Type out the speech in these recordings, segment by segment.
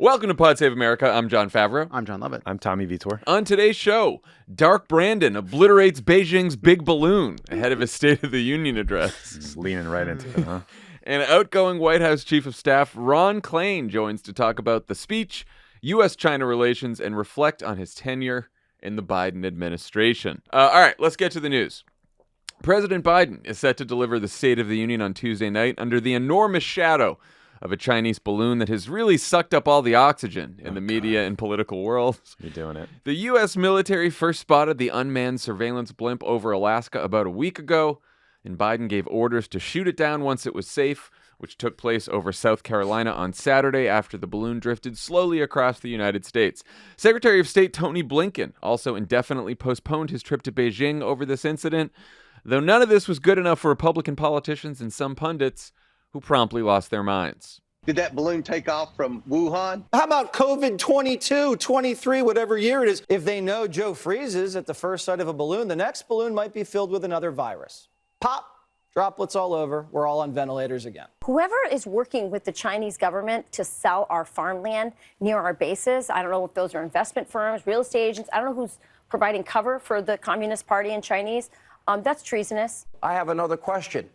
Welcome to Pod Save America. I'm Jon Favreau. I'm Jon Lovett. I'm Tommy Vietor. On today's show, Dark Brandon obliterates Beijing's big balloon ahead of his State of the Union address. Just leaning right into it, huh? And outgoing White House Chief of Staff Ron Klain joins to talk about the speech, U.S.-China relations, and reflect on his tenure in the Biden administration. All right, let's get to the news. President Biden is set to deliver the State of the Union on Tuesday night under the enormous shadow of a Chinese balloon that has really sucked up all the oxygen in the media and political world. You're doing it. The U.S. military first spotted the unmanned surveillance blimp over Alaska about a week ago, and Biden gave orders to shoot it down once it was safe, which took place over South Carolina on Saturday after the balloon drifted slowly across the United States. Secretary of State Tony Blinken also indefinitely postponed his trip to Beijing over this incident, though none of this was good enough for Republican politicians and some pundits who promptly lost their minds. Did that balloon take off from Wuhan? How about COVID 22, 23, whatever year it is? If they know Joe freezes at the first sight of a balloon, the next balloon might be filled with another virus. Pop, droplets all over. We're all on ventilators again. Whoever is working with the Chinese government to sell our farmland near our bases, I don't know if those are investment firms, real estate agents, I don't know who's providing cover for the Communist Party and Chinese. That's treasonous. I have another question.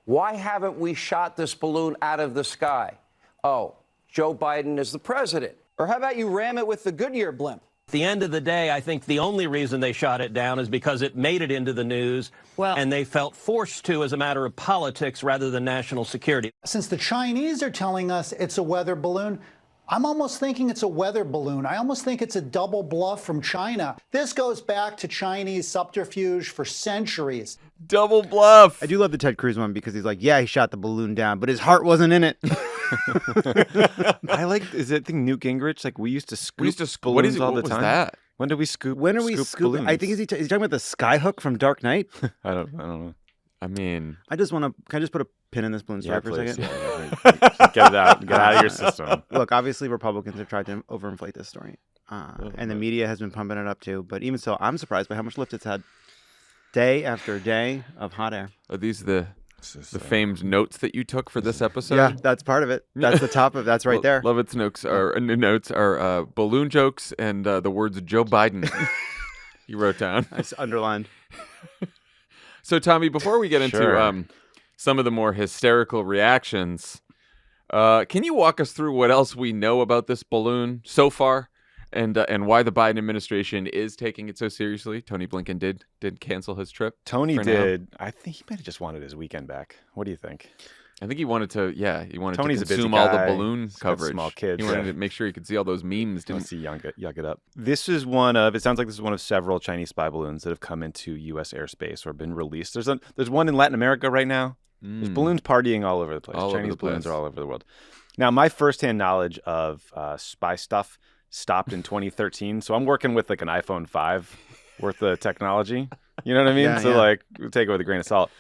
Why haven't we shot this balloon out of the sky? Oh, Joe Biden is the president. Or how about you ram it with the Goodyear blimp? At the end of the day, I think the only reason they shot it down is because it made it into the news, and they felt forced to as a matter of politics rather than national security. Since the Chinese are telling us it's a weather balloon, I'm almost thinking it's a weather balloon. I almost think it's a double bluff from China. This goes back to Chinese subterfuge for centuries. Double bluff. I do love the Ted Cruz one because he's like, yeah, he shot the balloon down, but his heart wasn't in it. I like, is it the Newt Gingrich? Like, we used to scoop balloons what is it? all What the was time. that? When did we scoop? When are we scoop scooping? balloons? I think he's talking about the skyhook from Dark Knight. I don't know. I mean, I just want to. Can I just put a pin in this balloon story for a please. second? Yeah. Get it out. Get out of your system. Look, obviously Republicans have tried to overinflate this story, and the media has been pumping it up too. But even so, I'm surprised by how much lift it's had, day after day of hot air. are these the famed notes that you took for this episode? Yeah, that's part of it. That's the top of. That's right there. Lovett's notes are balloon jokes and the words Joe Biden. You wrote down. I underlined. So, Tommy, before we get into some of the more hysterical reactions, can you walk us through what else we know about this balloon so far, and why the Biden administration is taking it so seriously? Tony Blinken did cancel his trip. Tony for did. I think he might have just wanted his weekend back. What do you think? I think he wanted to. Yeah, he wanted Tony's to a busy consume all the guy. balloon He's got coverage. small kids, He wanted yeah. to make sure he could see all those memes. Let's see, yuck it up. This is one of. It sounds like this is one of several Chinese spy balloons that have come into U.S. airspace or been released. There's one in Latin America right now. There's balloons partying all over the place. All over Chinese the place. balloons are all over the world. Now, my firsthand knowledge of spy stuff stopped in 2013. So I'm working with like an iPhone 5 worth of technology. You know what I mean? Yeah, So yeah. like, take it with a grain of salt.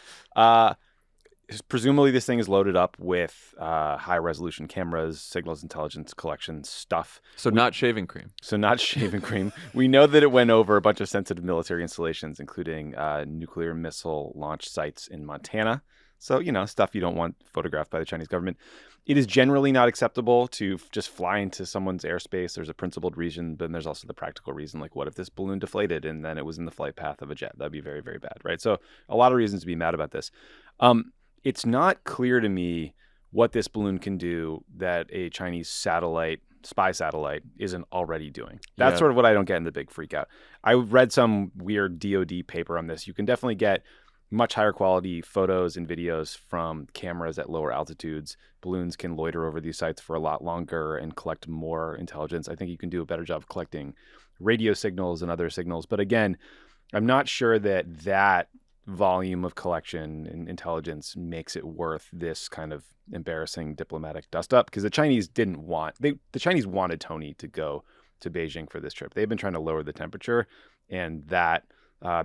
Presumably, this thing is loaded up with high-resolution cameras, signals intelligence collection stuff. So not shaving cream. So not shaving cream. We know that it went over a bunch of sensitive military installations, including nuclear missile launch sites in Montana. So, stuff you don't want photographed by the Chinese government. It is generally not acceptable to just fly into someone's airspace. There's a principled reason, but then there's also the practical reason. Like, what if this balloon deflated and then it was in the flight path of a jet? That'd be very, very bad, right? So a lot of reasons to be mad about this. It's not clear to me what this balloon can do that a Chinese spy satellite, isn't already doing. That's sort of what I don't get in the big freakout. I read some weird DoD paper on this. You can definitely get much higher quality photos and videos from cameras at lower altitudes. Balloons can loiter over these sites for a lot longer and collect more intelligence. I think you can do a better job of collecting radio signals and other signals. But again, I'm not sure that volume of collection and intelligence makes it worth this kind of embarrassing diplomatic dust up, because the Chinese wanted Tony to go to Beijing for this trip. They've been trying to lower the temperature, and that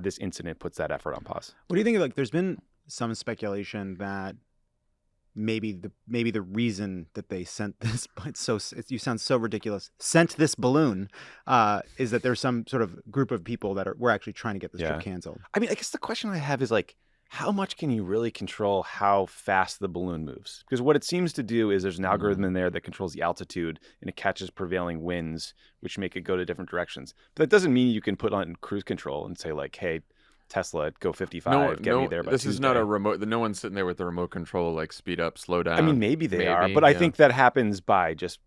this incident puts that effort on pause. What do you think of, like, there's been some speculation that maybe the reason that they sent this, you sound so ridiculous, sent this balloon, is that there's some sort of group of people that were actually trying to get this trip canceled. I mean, I guess the question I have is, like, how much can you really control how fast the balloon moves? Because what it seems to do is there's an algorithm in there that controls the altitude and it catches prevailing winds, which make it go to different directions. But that doesn't mean you can put on cruise control and say like, hey, Tesla, go 55, get me there by This Tuesday. is not a remote. No one's sitting there with the remote control, like speed up, slow down. I mean, maybe they are, but I think that happens by just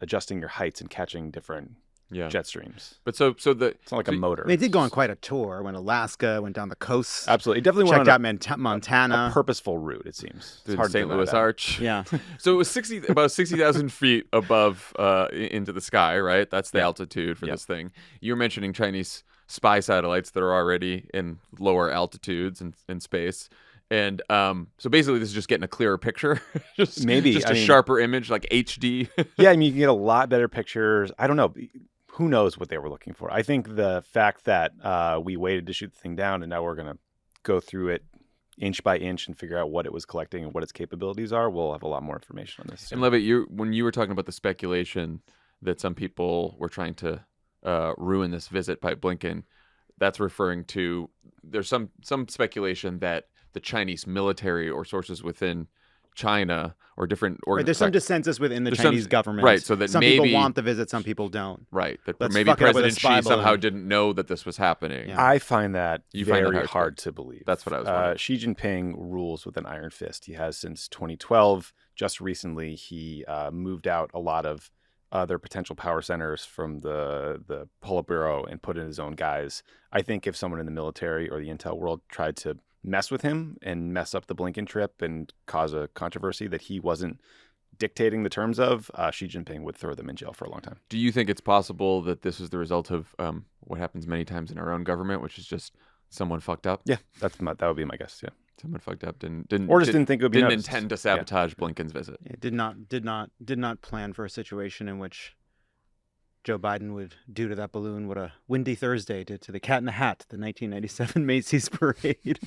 adjusting your heights and catching different jet streams. But so it's not like a motor. They did go on quite a tour. Went Alaska, went down the coast. Absolutely, it definitely checked went out Montana. a purposeful route. It seems through the St. Louis Arch. Yeah. So it was about 60,000 feet above into the sky, right? That's the altitude for this thing. You were mentioning Chinese spy satellites that are already in lower altitudes in space. And so basically, this is just getting a clearer picture, just a sharper image, like HD. Yeah, I mean, you can get a lot better pictures. I don't know. Who knows what they were looking for? I think the fact that we waited to shoot the thing down and now we're going to go through it inch by inch and figure out what it was collecting and what its capabilities are, we'll have a lot more information on this soon. And Lovett, when you were talking about the speculation that some people were trying to ruin this visit by Blinken, that's referring to there's some speculation that the Chinese military or sources within China or different Right, there's some dissensus within the Chinese government. Right, so that some maybe people want the visit, some people don't. Right, that Let's maybe fuck it up with a President spy Xi somehow balloon. didn't know that this was happening. Yeah. I find that find very that hard to believe. That's what I was wondering. Xi Jinping rules with an iron fist. He has since 2012. Just recently, he moved out a lot of other potential power centers from the Politburo and put in his own guys. I think if someone in the military or the intel world tried to mess with him and mess up the Blinken trip and cause a controversy that he wasn't dictating the terms of, Xi Jinping would throw them in jail for a long time. Do you think it's possible that this is the result of what happens many times in our own government, which is just someone fucked up? Yeah, that would be my guess. Yeah, someone fucked up, didn't think it would be didn't noticed. intend to sabotage Blinken's visit. It did not plan for a situation in which Joe Biden would do to that balloon what a Windy Thursday did to the Cat in the Hat, the 1997 Macy's parade.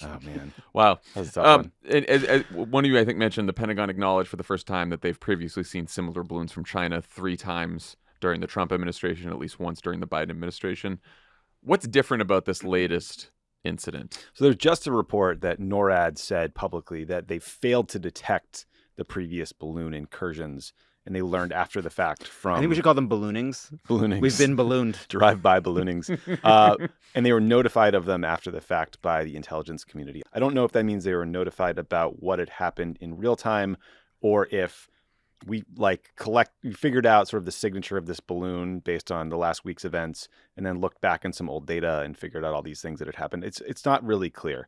Oh man, wow, that's a tough one. And one of you, I think, mentioned the Pentagon acknowledged for the first time that they've previously seen similar balloons from China 3 times during the Trump administration, at least once during the Biden administration. What's different about this latest incident? So there's just a report that NORAD said publicly that they failed to detect the previous balloon incursions, and they learned after the fact from... I think we should call them balloonings. Balloonings. We've been ballooned. Drive-by balloonings. And they were notified of them after the fact by the intelligence community. I don't know if that means they were notified about what had happened in real time, or if we figured out sort of the signature of this balloon based on the last week's events, and then looked back in some old data and figured out all these things that had happened. It's not really clear.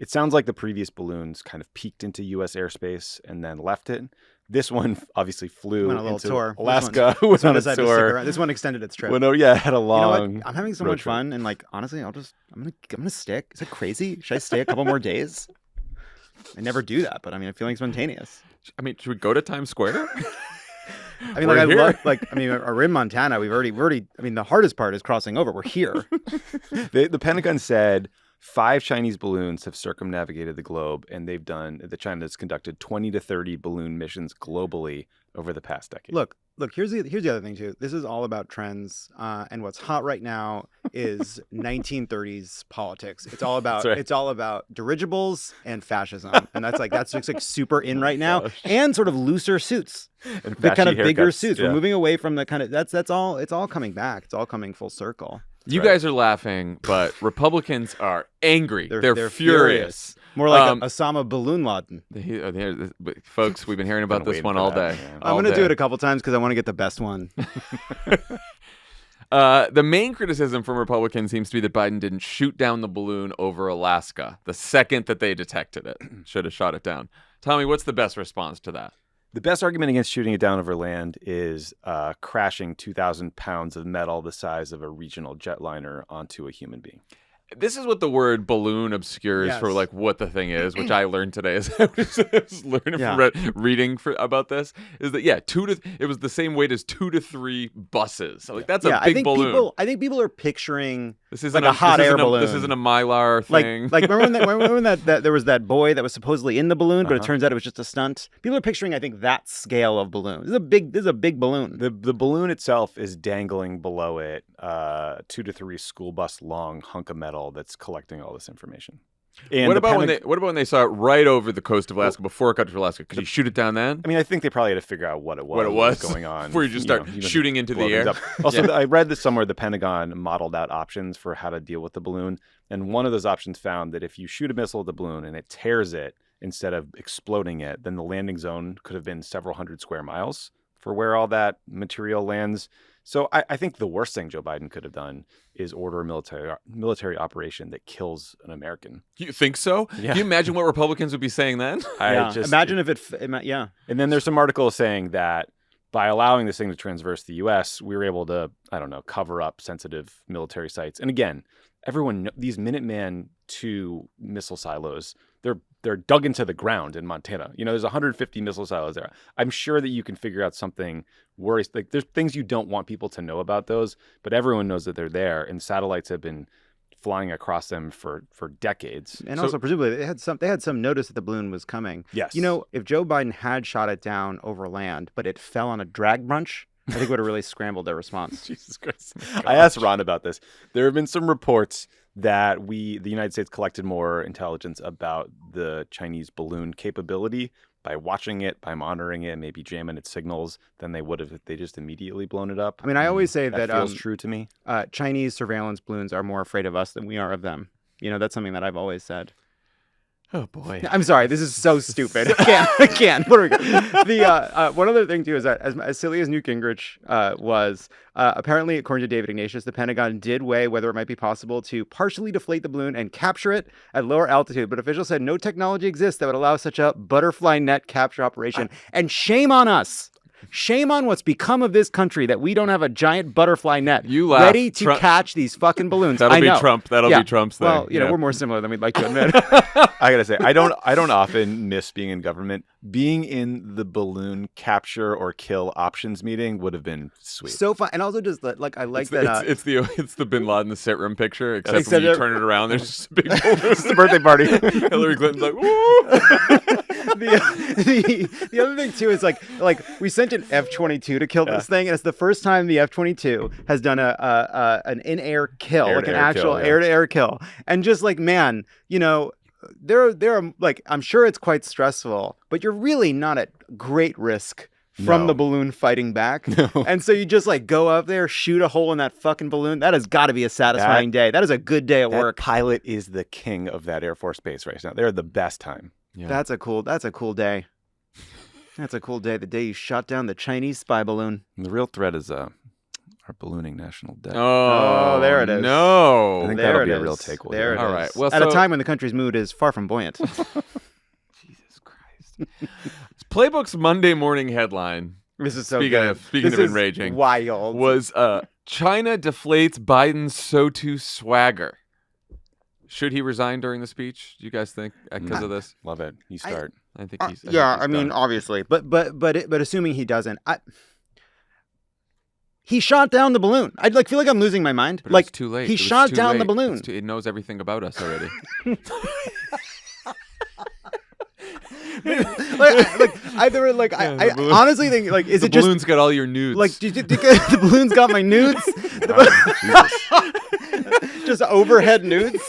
It sounds like the previous balloons kind of peaked into U.S. airspace and then left it. This one obvioly flew Went on a little into tour. Alaska. This one decided to stick around. This one extended its trip. Well, no, yeah, had a long. You know what? I'm having so much fun, and honestly, I'm gonna stick. Is that crazy? Should I stay a couple more days? I never do that, but I'm feeling spontaneous. I mean, should we go to Times Square? We're in Montana. We've already. The hardest part is crossing over. We're here. The Pentagon said 5 Chinese balloons have circumnavigated the globe, and China's conducted 20 to 30 balloon missions globally over the past decade. Look. Here's the other thing too. This is all about trends, and what's hot right now is 1930s politics. It's all about dirigibles and fascism, and that's just like super in right now, and sort of looser suits, and the kind of bigger haircuts, suits. Yeah. We're moving away from the kind of that's all. It's all coming back. It's all coming full circle. You guys are laughing, but Republicans are angry. They're furious. More like Osama Balloon Laden. Folks, we've been hearing about this one all day. I'm going to do it a couple times because I want to get the best one. The main criticism from Republicans seems to be that Biden didn't shoot down the balloon over Alaska the second that they detected it. Should have shot it down. Tommy, what's the best response to that? The best argument against shooting it down over land is crashing 2,000 pounds of metal the size of a regional jetliner onto a human being. This is what the word balloon obscures for what the thing is, which I learned today as I was learning from reading about this. Is that it was the same weight as 2 to 3 buses. So that's a big balloon. I think people are picturing This isn't like a hot air balloon. This isn't a Mylar thing. Like remember when that there was that boy that was supposedly in the balloon, but it turns out it was just a stunt. People are picturing, I think, that scale of balloon. This is a big balloon. The balloon itself is dangling below it, 2 to 3 school bus long hunk of metal that's collecting all this information. And what about when they saw it right over the coast of Alaska before it got to Alaska? Could you shoot it down then? I mean, I think they probably had to figure out what it was going on before you just start shooting into the air. Also, I read this somewhere. The Pentagon modeled out options for how to deal with the balloon, and one of those options found that if you shoot a missile at the balloon and it tears it instead of exploding it, then the landing zone could have been several hundred square miles for where all that material lands. So I think the worst thing Joe Biden could have done is order a military operation that kills an American. You think so? Yeah. Can you imagine what Republicans would be saying then? Imagine if it. Yeah. And then there's some articles saying that by allowing this thing to transverse the U.S., we were able to, I don't know, cover up sensitive military sites. And again, everyone, these Minuteman II missile silos, they're dug into the ground in Montana. There's 150 missile silos there. I'm sure that you can figure out something worse. Like, there's things you don't want people to know about those, but everyone knows that they're there, and satellites have been flying across them for decades. And also, presumably, they had some notice that the balloon was coming. Yes. If Joe Biden had shot it down over land, but it fell on a drag brunch, I think it would have really scrambled their response. Jesus Christ. I asked Ron about this. There have been some reports that the United States collected more intelligence about the Chinese balloon capability by watching it, by monitoring it, maybe jamming its signals than they would have if they just immediately blown it up. I mean, I always say that feels true to me. Chinese surveillance balloons are more afraid of us than we are of them. That's something that I've always said. Oh boy! I'm sorry. This is so stupid. I can't. What are we going? One other thing too is that as silly as Newt Gingrich was, apparently, according to David Ignatius, the Pentagon did weigh whether it might be possible to partially deflate the balloon and capture it at lower altitude. But officials said no technology exists that would allow such a butterfly net capture operation. And shame on us. Shame on what's become of this country that we don't have a giant butterfly net ready to catch these fucking balloons. That'll be Trump. That'll be Trump's thing. Well, we're more similar than we'd like to admit. I gotta say, I don't often miss being in government. Being in the balloon capture or kill options meeting would have been sweet. So fun, and also just like I like that. It's the Bin Laden the sit room picture, except when you turn it around, there's just a big balloon. It's the birthday party. Hillary Clinton's like, woo! The other thing too is like we sent an F-22 to kill this thing, and it's the first time the F-22 has done an in-air kill, like an actual air-to-air kill, and just like, man, there are like, I'm sure it's quite stressful, but you're really not at great risk from the balloon fighting back. No. And so you just like go up there, shoot a hole in that fucking balloon. That has got to be a satisfying day. That is a good day at work. Pilot is the king of that Air Force base right now. They're the best time. Yeah. That's a cool day. That's a cool day. The day you shot down the Chinese spy balloon. And the real threat is our ballooning national debt. Oh, there it is. No. I think that'll be a real takeaway. There it is. All right. Well, at a time when the country's mood is far from buoyant. Jesus Christ. Playbook's Monday morning headline. This is so speaking good. of enraging. Wild. Was China deflates Biden's SO2 swagger. Should he resign during the speech? Do you guys think because of this? Love it. You start. I think he's. I mean, obviously, but assuming he doesn't, he shot down the balloon. I feel like I'm losing my mind. But it's too late. He shot down the balloon. It knows everything about us already. I honestly think is the it just balloon's got all your nudes? Like, do you think the balloon's got my nudes? Just overhead nudes.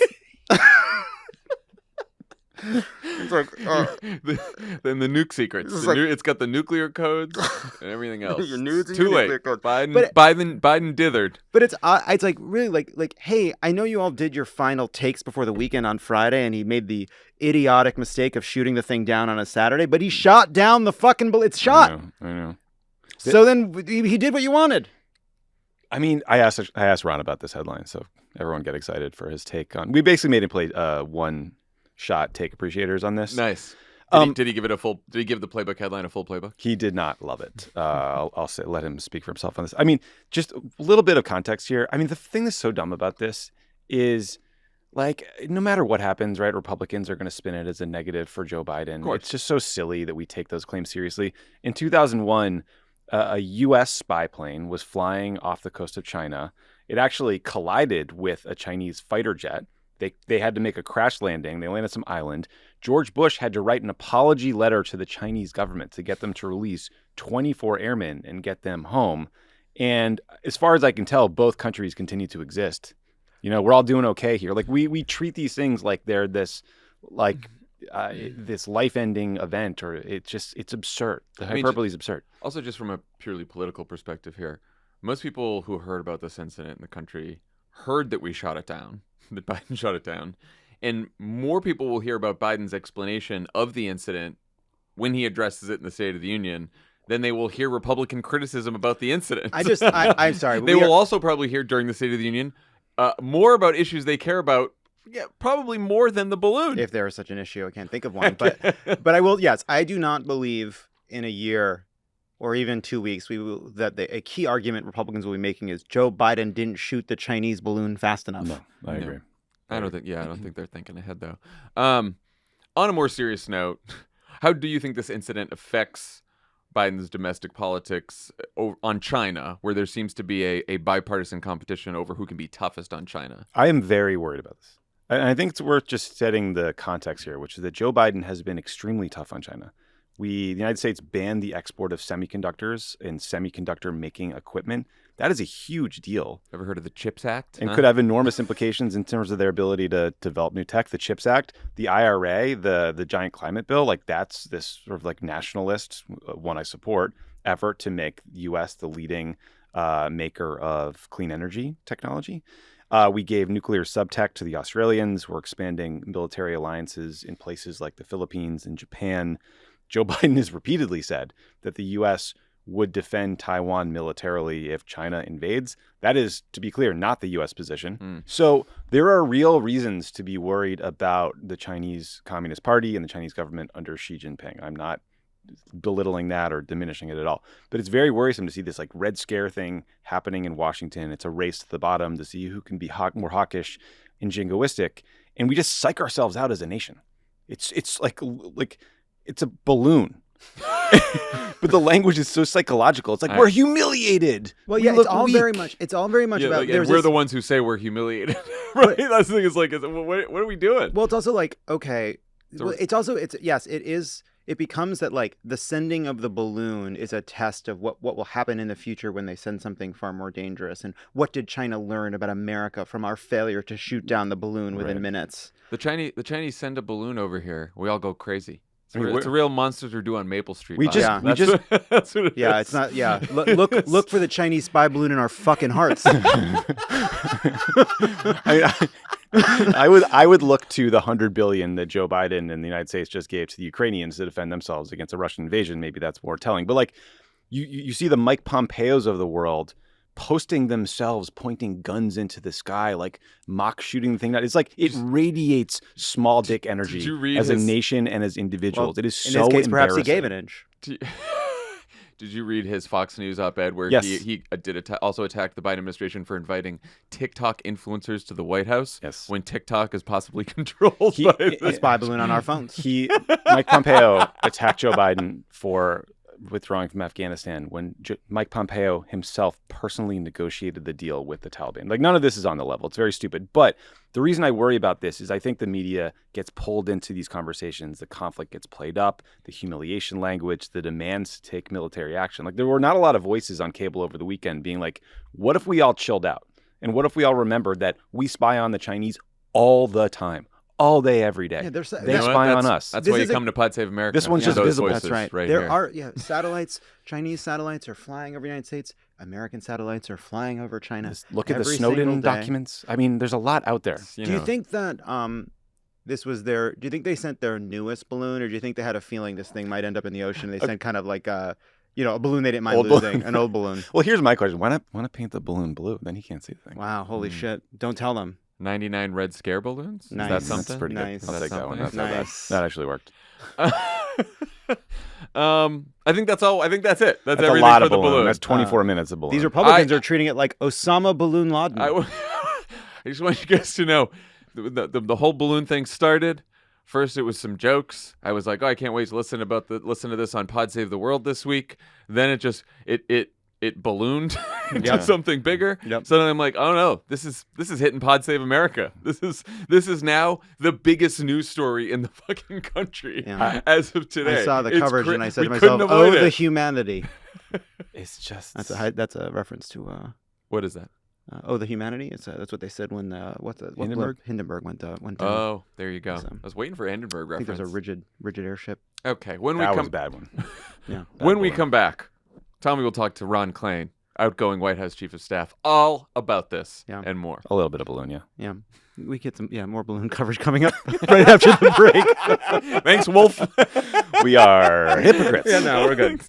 It's like, then the nuke secrets. It's got the nuclear codes and everything else. Your nudes and too your late. nuclear codes. Biden dithered. But it's like really like, hey, I know you all did your final takes before the weekend on Friday, and he made the idiotic mistake of shooting the thing down on a Saturday, but he shot down the fucking it's shot. I know. So then he did what you wanted. I mean, I asked Ron about this headline, so everyone get excited for his take on. We basically made him play one shot take appreciators on this. Nice. Did he give it a full? Did he give the playbook headline a full playbook? He did not love it. I'll say, let him speak for himself on this. I mean, just a little bit of context here. I mean, the thing that's so dumb about this is, like, no matter what happens, right? Republicans are going to spin it as a negative for Joe Biden. It's just so silly that we take those claims seriously. In 2001, a U.S. spy plane was flying off the coast of China, It actually collided with a Chinese fighter jet. They had to make a crash landing. They landed some island. George Bush had to write an apology letter to the Chinese government to get them to release 24 airmen and get them home. And as far as I can tell, both countries continue to exist. We're all doing okay here. Like we treat these things like they're this this life-ending event, or it's absurd. The hyperbole is absurd. Also, just from a purely political perspective here, most people who heard about this incident in the country heard that we shot it down, that Biden shot it down. And more people will hear about Biden's explanation of the incident when he addresses it in the State of the Union than they will hear Republican criticism about the incident. I'm sorry. They will also probably hear during the State of the Union more about issues they care about. Yeah, probably more than the balloon. If there is such an issue, I can't think of one. But I will. Yes, I do not believe in a year or even 2 weeks that a key argument Republicans will be making is Joe Biden didn't shoot the Chinese balloon fast enough. No, I agree. I don't think they're thinking ahead though. On a more serious note, how do you think this incident affects Biden's domestic politics on China, where there seems to be a bipartisan competition over who can be toughest on China? I am very worried about this. And I think it's worth just setting the context here, which is that Joe Biden has been extremely tough on China. The United States banned the export of semiconductors and semiconductor making equipment. That is a huge deal. Ever heard of the CHIPS Act? And could have enormous implications in terms of their ability to develop new tech. The CHIPS Act, the IRA, the giant climate bill, like that's this sort of like nationalist, one I support, effort to make the U.S. the leading maker of clean energy technology. We gave nuclear subtech to the Australians. We're expanding military alliances in places like the Philippines and Japan. Joe Biden has repeatedly said that the U.S. would defend Taiwan militarily if China invades. That is, to be clear, not the U.S. position. So there are real reasons to be worried about the Chinese Communist Party and the Chinese government under Xi Jinping. I'm not belittling that or diminishing it at all. But it's very worrisome to see this like Red Scare thing happening in Washington. It's a race to the bottom to see who can be more hawkish and jingoistic. And we just psych ourselves out as a nation. It's like it's a balloon. But the language is so psychological. It's like we're humiliated. Well, yeah, it's all very much about. Like, we're the ones who say we're humiliated, right? That's the thing. It's like, what are we doing? Well, it's also like, okay. It becomes that like the sending of the balloon is a test of what will happen in the future when they send something far more dangerous. And what did China learn about America from our failure to shoot down the balloon within minutes? The Chinese send a balloon over here. We all go crazy. It's a real Monsters Are Due on Maple Street. That's what it is. It's not. Yeah, look for the Chinese spy balloon in our fucking hearts. I would look to the $100 billion that Joe Biden and the United States just gave to the Ukrainians to defend themselves against a Russian invasion. Maybe that's more telling. But like, you see the Mike Pompeos of the world posting themselves, pointing guns into the sky, like mock shooting the thing. It's like it radiates small dick energy as a nation and as individuals. Well, it is so in this case, perhaps he gave an inch. Did you read his Fox News op-ed where he did also attack the Biden administration for inviting TikTok influencers to the White House? Yes. When TikTok is possibly controlled by a spy balloon on our phones. Mike Pompeo attacked Joe Biden for withdrawing from Afghanistan when Mike Pompeo himself personally negotiated the deal with the Taliban. Like, none of this is on the level. It's very stupid. But the reason I worry about this is I think the media gets pulled into these conversations. The conflict gets played up, the humiliation language, the demands to take military action. Like, there were not a lot of voices on cable over the weekend being like, what if we all chilled out? And what if we all remembered that we spy on the Chinese all the time? All day, every day. Yeah, they spy on us. That's why you come to Pod Save America. This one's just visible. That's right. There are satellites. Chinese satellites are flying over the United States. American satellites are flying over China. Just look at the Snowden documents. I mean, there's a lot out there. Do you think that this was do you think they sent their newest balloon, or do you think they had a feeling this thing might end up in the ocean? They sent kind of like a balloon they didn't mind losing, an old balloon. Well, here's my question: why not paint the balloon blue? Then he can't see the thing. Wow, holy shit! Don't tell them. 99 Red Scare balloons? Nice. Is that something? That's pretty nice. Good. I'll take that one. That's nice. That actually worked. I think that's all. I think that's it. That's everything a lot for of the balloon. That's 24 minutes of balloon. These Republicans are treating it like Osama Balloon Laden. I just want you guys to know the whole balloon thing started. First, it was some jokes. I was like, I can't wait to listen to this on Pod Save the World this week. Then it it ballooned into Yep. something bigger. Yep. So then I'm like, oh no, this is hitting Pod Save America. This is now the biggest news story in the fucking country as of today. I saw the coverage and I said to we couldn't myself, avoid "Oh, the it." humanity." It's just That's a reference to What is that? "Oh, the humanity." That's what they said when Hindenburg went down. Oh, there you go. So, I was waiting for a Hindenburg I think reference. there's a rigid airship. Okay, when we that was come a bad one. Yeah. when we come back, Tommy will talk to Ron Klain, outgoing White House Chief of Staff, all about this and more. A little bit of balloon, yeah. Yeah. We get some more balloon coverage coming up right after the break. Thanks, Wolf. We are hypocrites. Yeah, no, we're good.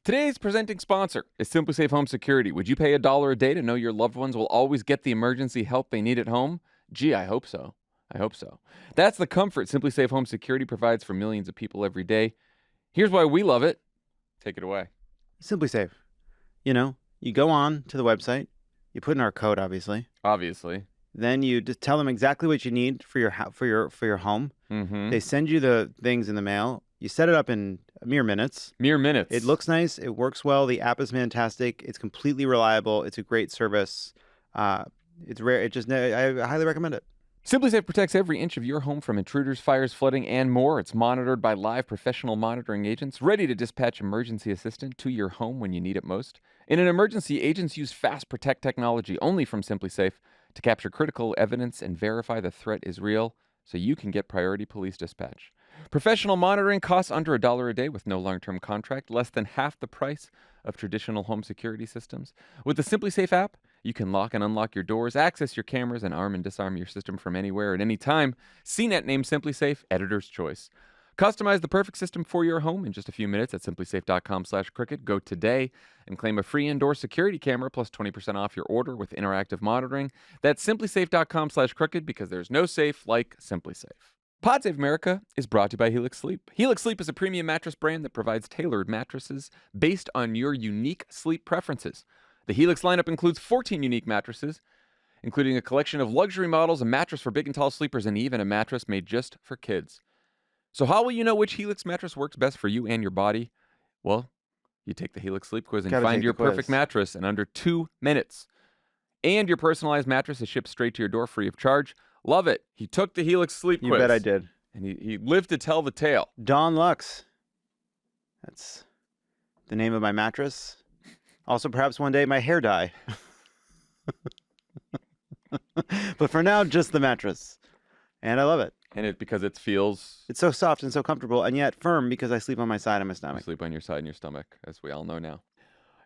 Today's presenting sponsor is Simply Safe Home Security. Would you pay $1 a day to know your loved ones will always get the emergency help they need at home? Gee, I hope so. I hope so. That's the comfort Simply Safe Home Security provides for millions of people every day. Here's why we love it. Take it away. Simply Safe. You go on to the website, you put in our code, obviously. Then you just tell them exactly what you need for your home. Mm-hmm. They send you the things in the mail. You set it up in mere minutes. It looks nice. It works well. The app is fantastic. It's completely reliable. It's a great service. It's rare. I highly recommend it. Simply Safe protects every inch of your home from intruders, fires, flooding, and more. It's monitored by live professional monitoring agents, ready to dispatch emergency assistant to your home when you need it most. In an emergency, agents use Fast Protect technology only from Simply Safe to capture critical evidence and verify the threat is real, so you can get priority police dispatch. Professional monitoring costs under $1 a day with no long-term contract, less than half the price of traditional home security systems. With the Simply Safe app, you can lock and unlock your doors, access your cameras, and arm and disarm your system from anywhere at any time. CNET named Simply Safe Editor's Choice. Customize the perfect system for your home in just a few minutes at simplysafe.com/cricket. Go today and claim a free indoor security camera plus 20% off your order with interactive monitoring. That's simplysafe.com/cricket because there's no safe like Simply Safe. Pod Save America is brought to you by Helix Sleep. Helix Sleep is a premium mattress brand that provides tailored mattresses based on your unique sleep preferences. The Helix lineup includes 14 unique mattresses, including a collection of luxury models, a mattress for big and tall sleepers, and even a mattress made just for kids. So how will you know which Helix mattress works best for you and your body? Well, you take the Helix Sleep Quiz and find your perfect mattress in under 2 minutes. And your personalized mattress is shipped straight to your door free of charge. Love it. He took the Helix Sleep Quiz. You bet I did. And he lived to tell the tale. Dawn Lux. That's the name of my mattress. Also, perhaps one day my hair dye. But for now, just the mattress. And I love it. And because it feels... It's so soft and so comfortable, and yet firm because I sleep on my side and my stomach. You sleep on your side and your stomach, as we all know now.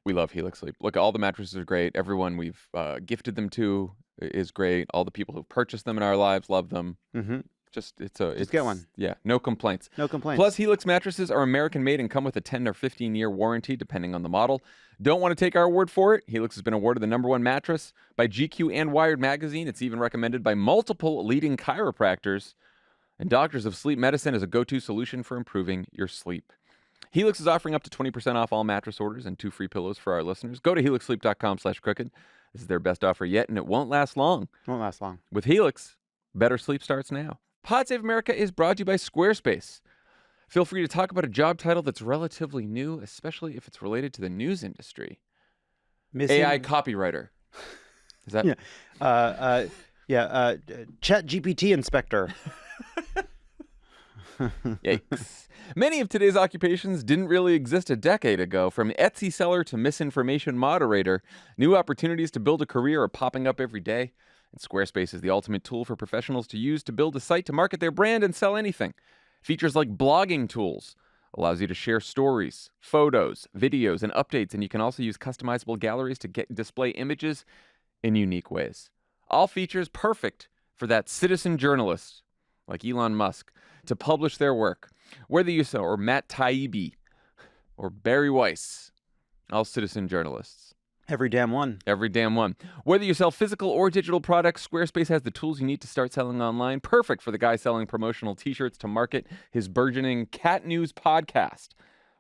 We love Helix Sleep. Look, all the mattresses are great. Everyone we've gifted them to is great. All the people who've purchased them in our lives love them. Mm-hmm. Just get one. Yeah, no complaints. No complaints. Plus, Helix mattresses are American-made and come with a 10 or 15-year warranty, depending on the model. Don't want to take our word for it? Helix has been awarded the #1 mattress by GQ and Wired magazine. It's even recommended by multiple leading chiropractors and doctors of sleep medicine as a go-to solution for improving your sleep. Helix is offering up to 20% off all mattress orders and 2 free pillows for our listeners. Go to helixsleep.com/crooked. This is their best offer yet, and it won't last long. Won't last long. With Helix, better sleep starts now. Pod Save America is brought to you by Squarespace. Feel free to talk about a job title that's relatively new, especially if it's related to the news industry. AI copywriter. Is that? Yeah. Chat GPT inspector. Yikes. Many of today's occupations didn't really exist a decade ago. From Etsy seller to misinformation moderator, new opportunities to build a career are popping up every day. And Squarespace is the ultimate tool for professionals to use to build a site to market their brand and sell anything. Features like blogging tools allows you to share stories, photos, videos, and updates, and you can also use customizable galleries to display images in unique ways. All features perfect for that citizen journalist like Elon Musk to publish their work. Whether you sell, or Matt Taibbi, or Barry Weiss, all citizen journalists. Every damn one. Every damn one. Whether you sell physical or digital products, Squarespace has the tools you need to start selling online. Perfect for the guy selling promotional t-shirts to market his burgeoning Cat News podcast.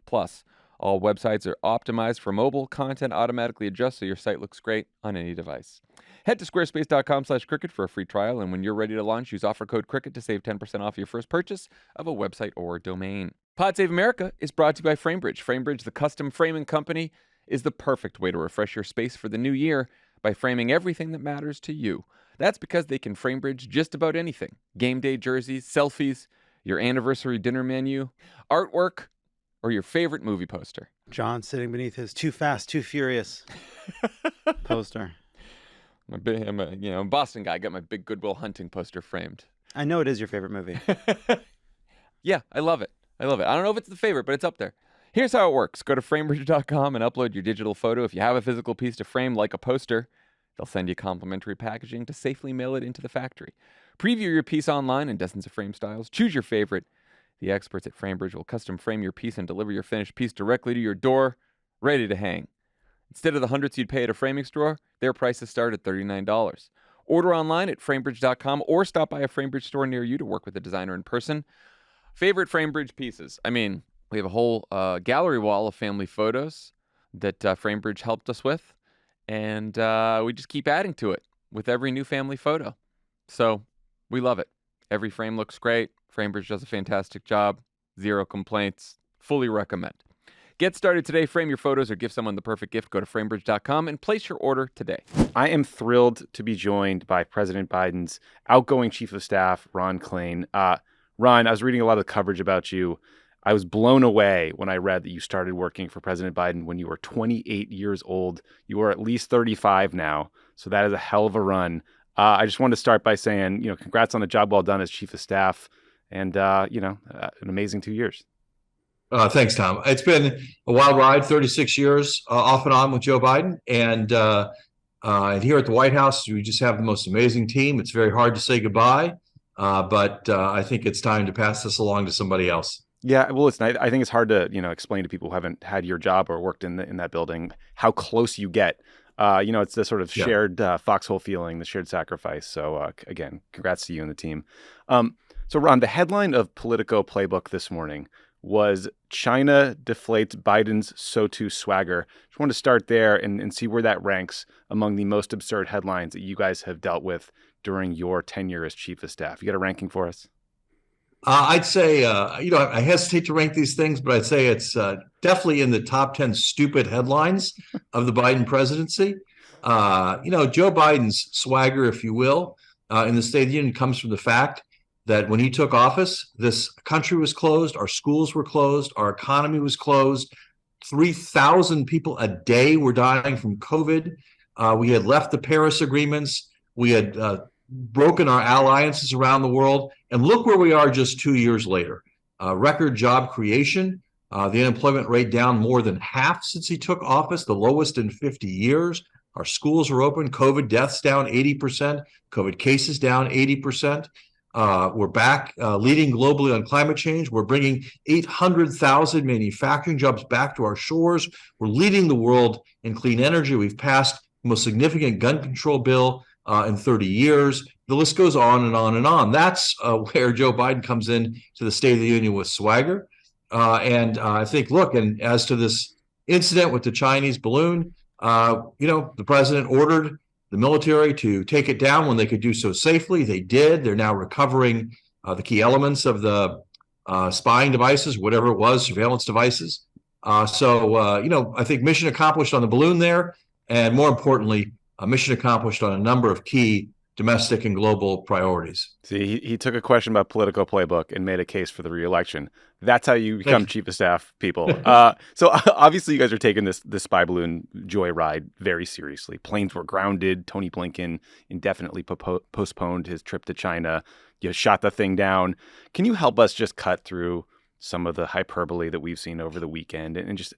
Plus, all websites are optimized for mobile. Content automatically adjusts so your site looks great on any device. Head to squarespace.com/cricket for a free trial, and when you're ready to launch, use offer code CRICKET to save 10% off your first purchase of a website or domain. Pod Save America is brought to you by FrameBridge. FrameBridge, the custom framing company, is the perfect way to refresh your space for the new year by framing everything that matters to you. That's because they can frame bridge just about anything. Game day jerseys, selfies, your anniversary dinner menu, artwork, or your favorite movie poster. Jon sitting beneath his Too Fast, Too Furious poster. I'm a Boston guy. I got my big Goodwill Hunting poster framed. I know it is your favorite movie. Yeah, I love it. I don't know if it's the favorite, but it's up there. Here's how it works. Go to framebridge.com and upload your digital photo. If you have a physical piece to frame, like a poster, they'll send you complimentary packaging to safely mail it into the factory. Preview your piece online in dozens of frame styles. Choose your favorite. The experts at Framebridge will custom frame your piece and deliver your finished piece directly to your door, ready to hang. Instead of the hundreds you'd pay at a framing store, their prices start at $39. Order online at framebridge.com or stop by a Framebridge store near you to work with a designer in person. Favorite Framebridge pieces? I mean, we have a whole gallery wall of family photos that Framebridge helped us with, and we just keep adding to it with every new family photo. So we love it. Every frame looks great. Framebridge does a fantastic job. 0 complaints. Fully recommend. Get started today. Frame your photos or give someone the perfect gift. Go to framebridge.com and place your order today. I am thrilled to be joined by President Biden's outgoing chief of staff, Ron Klain. Ron, I was reading a lot of coverage about you. I was blown away when I read that you started working for President Biden when you were 28 years old. You are at least 35 now, so that is a hell of a run. I just wanted to start by saying, congrats on the job well done as chief of staff, and an amazing 2 years. Thanks, Tom. It's been a wild ride, 36 years off and on with Joe Biden, and here at the White House, we just have the most amazing team. It's very hard to say goodbye, but I think it's time to pass this along to somebody else. Yeah, well, listen, I think it's hard to, explain to people who haven't had your job or worked in that building how close you get. It's the sort of shared foxhole feeling, the shared sacrifice. So, again, congrats to you and the team. So, Ron, the headline of Politico Playbook this morning was China deflates Biden's so-to swagger. Just want to start there and see where that ranks among the most absurd headlines that you guys have dealt with during your tenure as chief of staff. You got a ranking for us? I'd say, I hesitate to rank these things, but I'd say it's definitely in the top 10 stupid headlines of the Biden presidency. Joe Biden's swagger, if you will, in the State of the Union comes from the fact that when he took office, this country was closed, our schools were closed, our economy was closed. 3,000 people a day were dying from COVID. We had left the Paris agreements. We had broken our alliances around the world. And look where we are just 2 years later. Record job creation, the unemployment rate down more than half since he took office, the lowest in 50 years. Our schools are open, COVID deaths down 80%, COVID cases down 80%. We're back leading globally on climate change. We're bringing 800,000 manufacturing jobs back to our shores. We're leading the world in clean energy. We've passed the most significant gun control bill in 30 years. The list goes on and on and on. That's where Joe Biden comes in to the State of the Union with swagger. And I think, look, and as to this incident with the Chinese balloon, the president ordered the military to take it down when they could do so safely. They did. They're now recovering the key elements of the spying devices, whatever it was, surveillance devices. I think mission accomplished on the balloon there. And more importantly, a mission accomplished on a number of key domestic and global priorities. See, he took a question about Politico Playbook and made a case for the re-election. That's how you become chief of staff, people. So obviously you guys are taking this spy balloon joyride very seriously. Planes were grounded. Tony Blinken indefinitely postponed his trip to China. You shot the thing down. Can you help us just cut through some of the hyperbole that we've seen over the weekend and just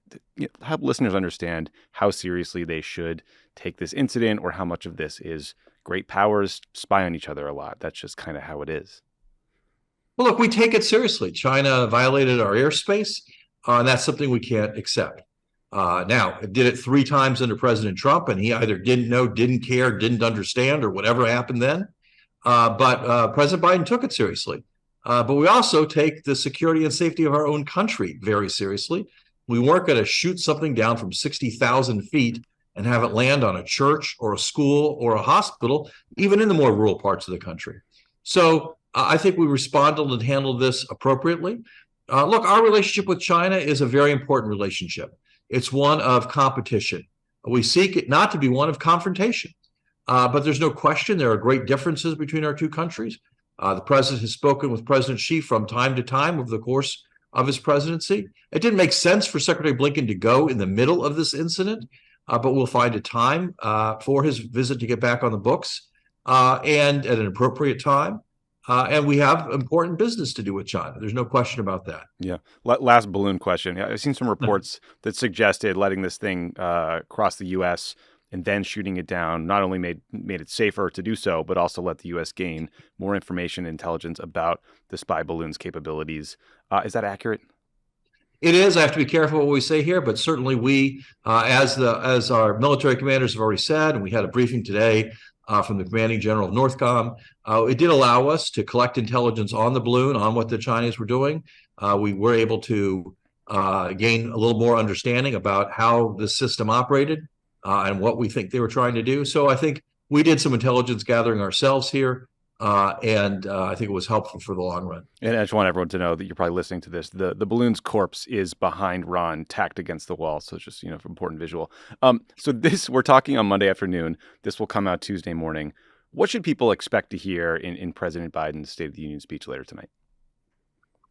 help listeners understand how seriously they should take this incident, or how much of this is great powers spy on each other a lot? That's just kind of how it is. Well, look, we take it seriously. China violated our airspace, and that's something we can't accept. Now, it did it 3 times under President Trump, and he either didn't know, didn't care, didn't understand, or whatever happened then. But President Biden took it seriously. But we also take the security and safety of our own country very seriously. We weren't going to shoot something down from 60,000 feet and have it land on a church or a school or a hospital, even in the more rural parts of the country. So I think we responded and handled this appropriately. Look, our relationship with China is a very important relationship. It's one of competition. We seek it not to be one of confrontation. But there's no question there are great differences between our two countries. The president has spoken with President Xi from time to time over the course of his presidency. It didn't make sense for Secretary Blinken to go in the middle of this incident, but we'll find a time for his visit to get back on the books and at an appropriate time. And we have important business to do with China. There's no question about that. Yeah. Last balloon question. I've seen some reports that suggested letting this thing cross the U.S. and then shooting it down not only made it safer to do so, but also let the U.S. gain more information and intelligence about the spy balloon's capabilities. Is that accurate? It is. I have to be careful what we say here, but certainly we, as our military commanders have already said, and we had a briefing today from the commanding general of Northcom, it did allow us to collect intelligence on the balloon, on what the Chinese were doing. We were able to gain a little more understanding about how the system operated and what we think they were trying to do. So I think we did some intelligence gathering ourselves here. And I think it was helpful for the long run. And I just want everyone to know that you're probably listening to this. The balloon's corpse is behind Ron, tacked against the wall. So it's just, important visual. So we're talking on Monday afternoon. This will come out Tuesday morning. What should people expect to hear in President Biden's State of the Union speech later tonight?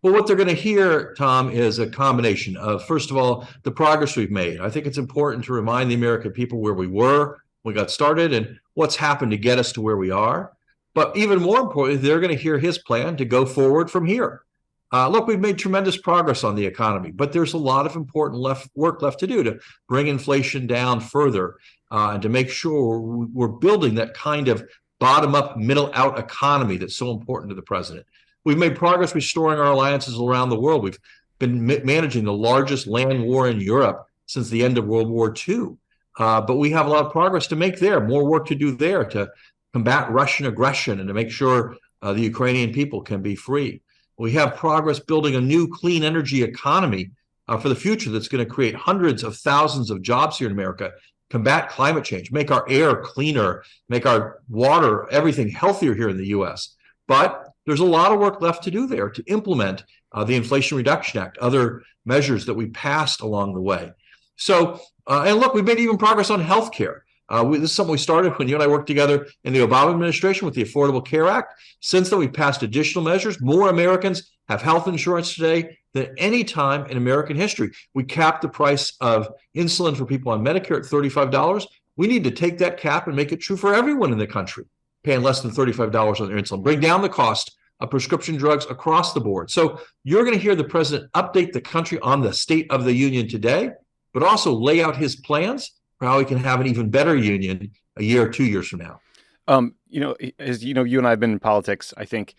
Well, what they're going to hear, Tom, is a combination of, first of all, the progress we've made. I think it's important to remind the American people where we were when we got started and what's happened to get us to where we are. But even more importantly, they're going to hear his plan to go forward from here. Look, we've made tremendous progress on the economy, but there's a lot of important work left to do to bring inflation down further and to make sure we're building that kind of bottom-up, middle-out economy that's so important to the president. We've made progress restoring our alliances around the world. We've been managing the largest land war in Europe since the end of World War II. But we have a lot of progress to make there, more work to do there to combat Russian aggression and to make sure the Ukrainian people can be free. We have progress building a new clean energy economy for the future that's going to create hundreds of thousands of jobs here in America, combat climate change, make our air cleaner, make our water, everything healthier here in the U.S. But there's a lot of work left to do there to implement the Inflation Reduction Act, other measures that we passed along the way. So, and look, we've made even progress on health care. This is something we started when you and I worked together in the Obama administration with the Affordable Care Act. Since then, we've passed additional measures. More Americans have health insurance today than any time in American history. We capped the price of insulin for people on Medicare at $35. We need to take that cap and make it true for everyone in the country, paying less than $35 on their insulin. Bring down the cost of prescription drugs across the board. So you're going to hear the president update the country on the State of the Union today, but also lay out his plans for how we can have an even better union a year or 2 years from now. As you and I have been in politics, I think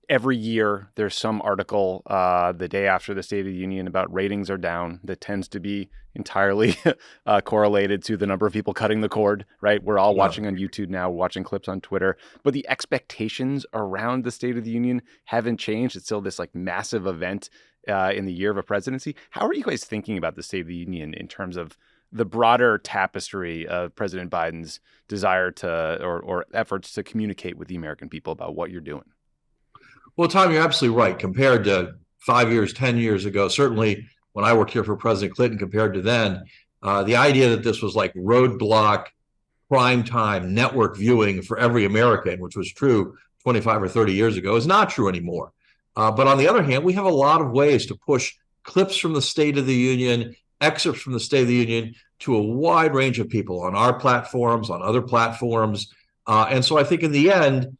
every year there's some article the day after the State of the Union about ratings are down that tends to be entirely correlated to the number of people cutting the cord, right? We're all watching on YouTube now, watching clips on Twitter, but the expectations around the State of the Union haven't changed. It's still this massive event in the year of a presidency. How are you guys thinking about the State of the Union in terms of the broader tapestry of President Biden's desire to or efforts to communicate with the American people about what you're doing? Well, Tom, you're absolutely right. Compared to 5 years, 10 years ago, certainly when I worked here for President Clinton compared to then, the idea that this was like roadblock, prime time network viewing for every American, which was true 25 or 30 years ago, is not true anymore. But on the other hand, we have a lot of ways to push clips from the State of the Union, excerpts from the State of the Union to a wide range of people on our platforms, on other platforms. And so I think in the end,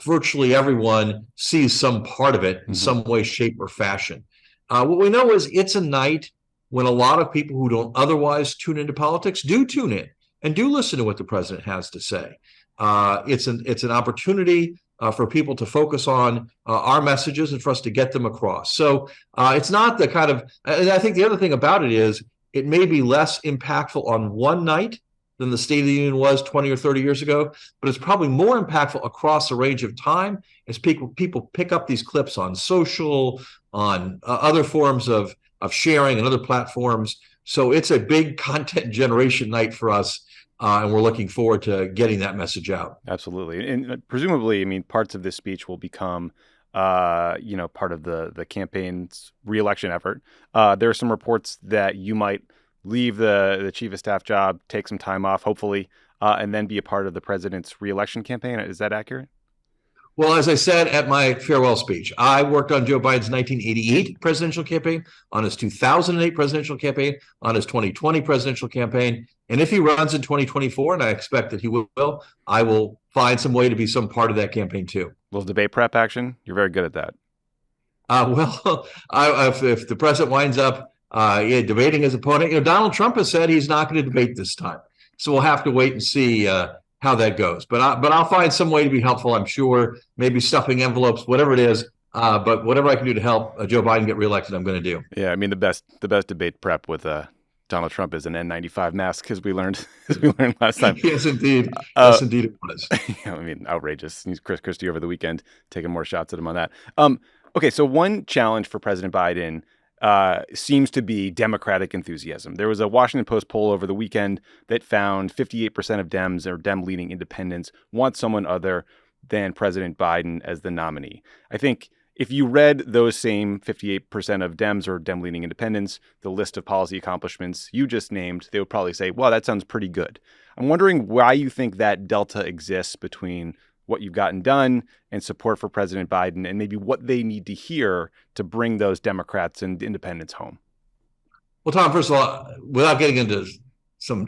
virtually everyone sees some part of it in some way, shape, or fashion. What we know is it's a night when a lot of people who don't otherwise tune into politics do tune in and do listen to what the president has to say. It's an opportunity for people to focus on our messages and for us to get them across. So it's not the kind of, and I think the other thing about it is it may be less impactful on one night than the State of the Union was 20 or 30 years ago, but it's probably more impactful across a range of time as people pick up these clips on social, on other forms of sharing and other platforms. So it's a big content generation night for us. And we're looking forward to getting that message out. Absolutely. And presumably, parts of this speech will become part of the campaign's re-election effort. There are some reports that you might leave the chief of staff job, take some time off, hopefully, and then be a part of the president's re-election campaign. Is that accurate? Well, as I said at my farewell speech, I worked on Joe Biden's 1988 presidential campaign, on his 2008 presidential campaign, on his 2020 presidential campaign. And if he runs in 2024, and I expect that he will, I will find some way to be some part of that campaign too. A little debate prep action? You're very good at that. If the president winds up debating his opponent, Donald Trump has said he's not going to debate this time. So we'll have to wait and see how that goes. But I'll find some way to be helpful, I'm sure, maybe stuffing envelopes, whatever it is. But whatever I can do to help Joe Biden get reelected, I'm going to do. Yeah, I mean, the best debate prep with Donald Trump is an N95 mask, as we learned last time. Yes, indeed. Yes, indeed it was. I mean, outrageous. He's Chris Christie over the weekend, taking more shots at him on that. Okay, so one challenge for President Biden seems to be Democratic enthusiasm. There was a Washington Post poll over the weekend that found 58% of Dems or Dem-leaning independents want someone other than President Biden as the nominee. I think if you read those same 58% of Dems or Dem-leaning independents, the list of policy accomplishments you just named, they would probably say, well, that sounds pretty good. I'm wondering why you think that delta exists between what you've gotten done and support for President Biden, and maybe what they need to hear to bring those Democrats and independents home. Well, Tom, first of all, without getting into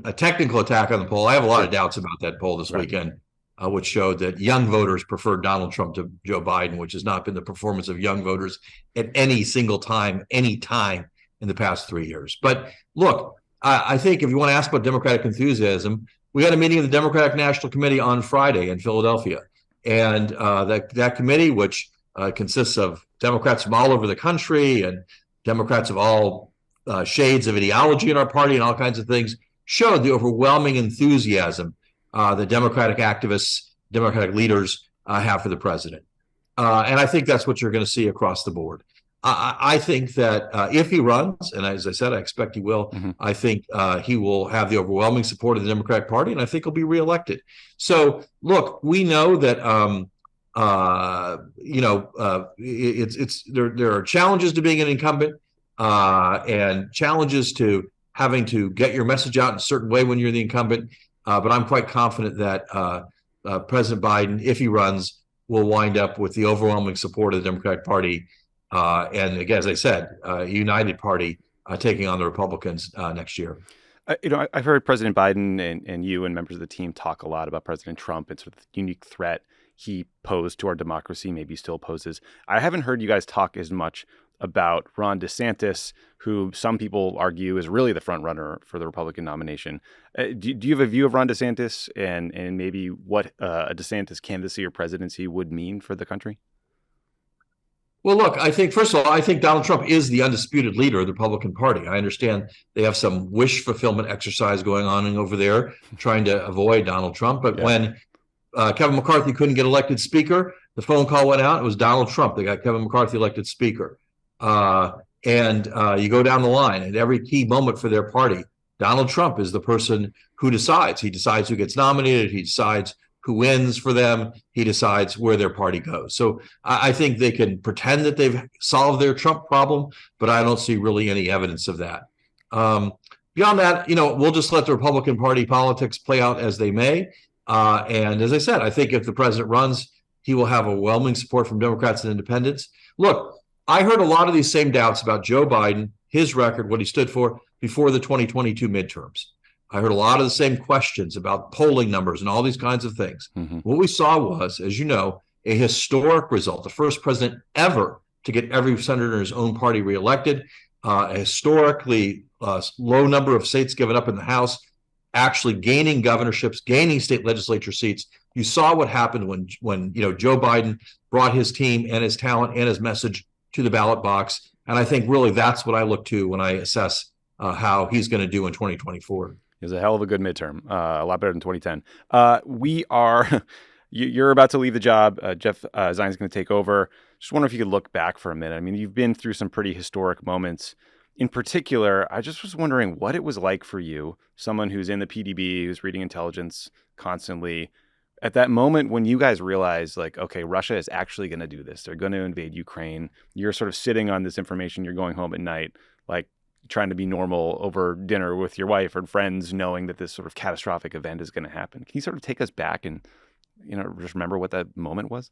a technical attack on the poll, I have a lot of doubts about that poll this weekend, which showed that young voters preferred Donald Trump to Joe Biden, which has not been the performance of young voters at any single time, any time in the past 3 years. But look, I think if you want to ask about Democratic enthusiasm, we had a meeting of the Democratic National Committee on Friday in Philadelphia. And that committee, which consists of Democrats from all over the country and Democrats of all shades of ideology in our party and all kinds of things, showed the overwhelming enthusiasm that Democratic activists, Democratic leaders have for the president. And I think that's what you're going to see across the board. I think that if he runs, and as I said, I expect he will, I think he will have the overwhelming support of the Democratic Party, and I think he'll be reelected. So, look, we know that there are challenges to being an incumbent and challenges to having to get your message out in a certain way when you're the incumbent. But I'm quite confident that President Biden, if he runs, will wind up with the overwhelming support of the Democratic Party. And again, as I said, a united party taking on the Republicans next year. I've heard President Biden and you and members of the team talk a lot about President Trump and sort of the unique threat he posed to our democracy, maybe still poses. I haven't heard you guys talk as much about Ron DeSantis, who some people argue is really the front runner for the Republican nomination. Do you have a view of Ron DeSantis and maybe what a DeSantis candidacy or presidency would mean for the country? Well, look, I think, first of all, I think Donald Trump is the undisputed leader of the Republican Party. I understand they have some wish fulfillment exercise going on over there, trying to avoid Donald Trump. But when Kevin McCarthy couldn't get elected speaker, the phone call went out. It was Donald Trump that got Kevin McCarthy elected speaker. And you go down the line at every key moment for their party. Donald Trump is the person who decides. He decides who gets nominated. He decides who wins for them. He decides where their party goes. So I think they can pretend that they've solved their Trump problem, but I don't see really any evidence of that. Beyond that, we'll just let the Republican Party politics play out as they may. And as I said, I think if the president runs, he will have overwhelming support from Democrats and independents. Look, I heard a lot of these same doubts about Joe Biden, his record, what he stood for before the 2022 midterms. I heard a lot of the same questions about polling numbers and all these kinds of things. What we saw was, as you know, a historic result, the first president ever to get every senator in his own party reelected, a historically low number of seats given up in the House, actually gaining governorships, gaining state legislature seats. You saw what happened when Joe Biden brought his team and his talent and his message to the ballot box. And I think really that's what I look to when I assess how he's going to do in 2024. It was a hell of a good midterm, a lot better than 2010. You're about to leave the job. Jeff Zion's going to take over. Just wonder if you could look back for a minute. I mean, you've been through some pretty historic moments. In particular, I just was wondering what it was like for you, someone who's in the PDB, who's reading intelligence constantly, At that moment when you guys realize, like, okay, Russia is actually going to do this. They're going to invade Ukraine. You're sort of sitting on this information. You're going home at night, like trying to be normal over dinner with your wife or friends, knowing that this sort of catastrophic event is going to happen. Can you sort of take us back and, just remember what that moment was?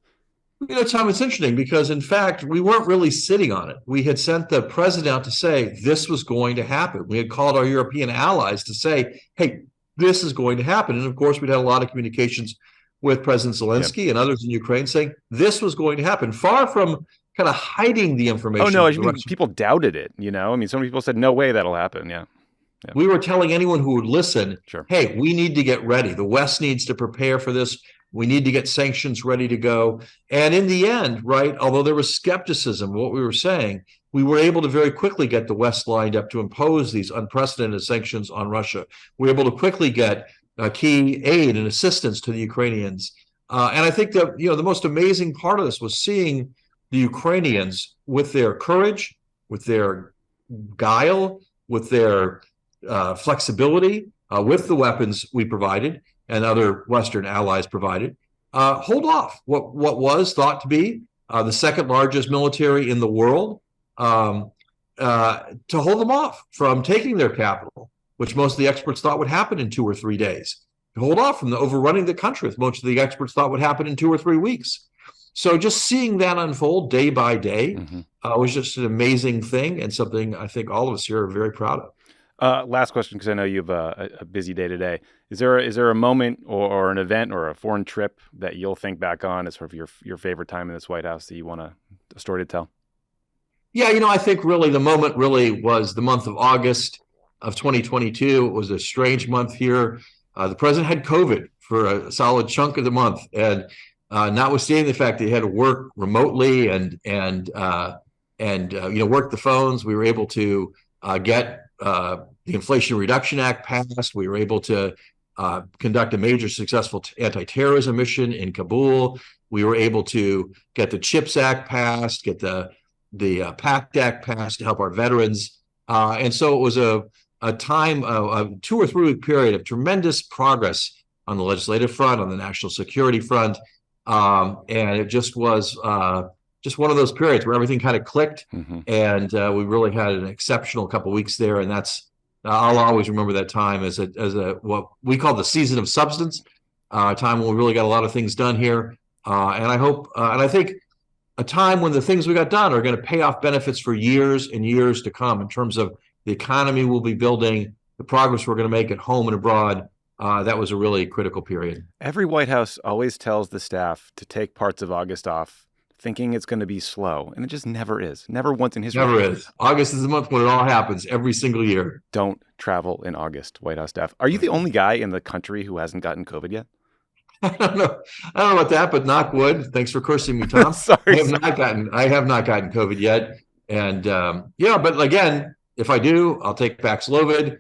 Tom, it's interesting because, in fact, we weren't really sitting on it. We had sent the president out to say this was going to happen. We had called our European allies to say, hey, this is going to happen. And, of course, we'd had a lot of communications with President Zelensky and others in Ukraine saying this was going to happen, far from kind of hiding the information. Oh, no, I mean, people doubted it, I mean, some people said, no way that'll happen, yeah. We were telling anyone who would listen, sure, hey, we need to get ready. The West needs to prepare for this. We need to get sanctions ready to go. And in the end, right, although there was skepticism of what we were saying, we were able to very quickly get the West lined up to impose these unprecedented sanctions on Russia. We were able to quickly get key aid and assistance to the Ukrainians. And I think that, the most amazing part of this was seeing the Ukrainians with their courage, with their guile, with their flexibility, with the weapons we provided and other Western allies provided, hold off what was thought to be the second largest military in the world, to hold them off from taking their capital, which most of the experts thought would happen in 2 or 3 days, to hold off from the overrunning the country, which most of the experts thought would happen in 2 or 3 weeks. So just seeing that unfold day by day was just an amazing thing and something I think all of us here are very proud of. Last question, because I know you have a busy day today. Is there a moment or an event or a foreign trip that you'll think back on as sort of your favorite time in this White House that you want a story to tell? Yeah, I think really the moment really was the month of August of 2022. It was a strange month here. The president had COVID for a solid chunk of the month, and notwithstanding the fact that he had to work remotely and work the phones, we were able to get the Inflation Reduction Act passed. We were able to conduct a major successful anti-terrorism mission in Kabul. We were able to get the CHIPS Act passed, get the PACT Act passed to help our veterans. And so it was a time, a 2 or 3 week period of tremendous progress on the legislative front, on the national security front. And it just was just one of those periods where everything kind of clicked, and we really had an exceptional couple of weeks there. And that's I'll always remember that time as a what we call the season of substance, a time when we really got a lot of things done here. And I hope and I think a time when the things we got done are going to pay off benefits for years and years to come in terms of the economy we'll be building, the progress we're going to make at home and abroad. That was a really critical period. Every White House always tells the staff to take parts of August off, thinking it's going to be slow, and it just never is. Never once in history. Never is. August is the month when it all happens every single year. Don't travel in August, White House staff. Are you the only guy in the country who hasn't gotten COVID yet? I don't know about that, but knock wood. Thanks for cursing me, Tom. Sorry. I have not gotten COVID yet. And but again, if I do, I'll take Paxlovid.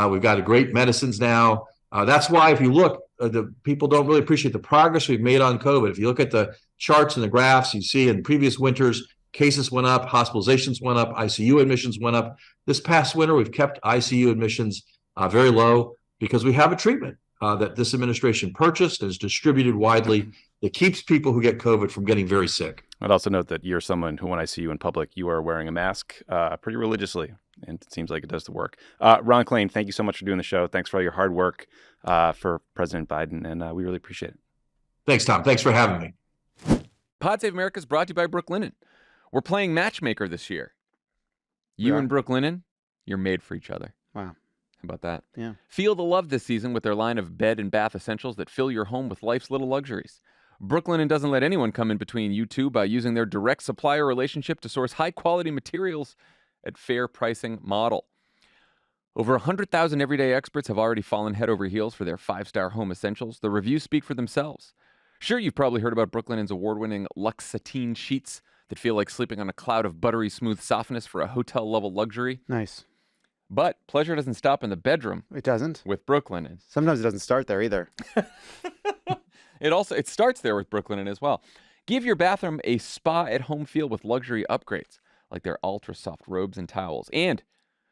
We've got great medicines now. That's why if you look, the people don't really appreciate the progress we've made on COVID. If you look at the charts and the graphs, you see in previous winters, cases went up, hospitalizations went up, ICU admissions went up. This past winter, we've kept ICU admissions very low because we have a treatment that this administration purchased and is distributed widely that keeps people who get COVID from getting very sick. I'd also note that you're someone who, when I see you in public, you are wearing a mask pretty religiously, and it seems like it does the work. Ron Klain, thank you so much for doing the show. Thanks for all your hard work for President Biden, and we really appreciate it. Thanks, Tom. Thanks for having me. Pod Save America is brought to you by Brooklinen. We're playing Matchmaker this year. You and Brooklinen, you're made for each other. Wow. How about that? Yeah. Feel the love this season with their line of bed and bath essentials that fill your home with life's little luxuries. Brooklinen doesn't let anyone come in between you two by using their direct supplier relationship to source high-quality materials at fair pricing model. Over 100,000 everyday experts have already fallen head over heels for their 5-star home essentials. The reviews speak for themselves. Sure, you've probably heard about Brooklinen's award-winning Luxe Sateen sheets that feel like sleeping on a cloud of buttery smooth softness for a hotel-level luxury. Nice. But pleasure doesn't stop in the bedroom. It doesn't. With Brooklinen. Sometimes it doesn't start there either. It starts there with Brooklinen as well. Give your bathroom a spa-at-home feel with luxury upgrades, like their ultra-soft robes and towels. And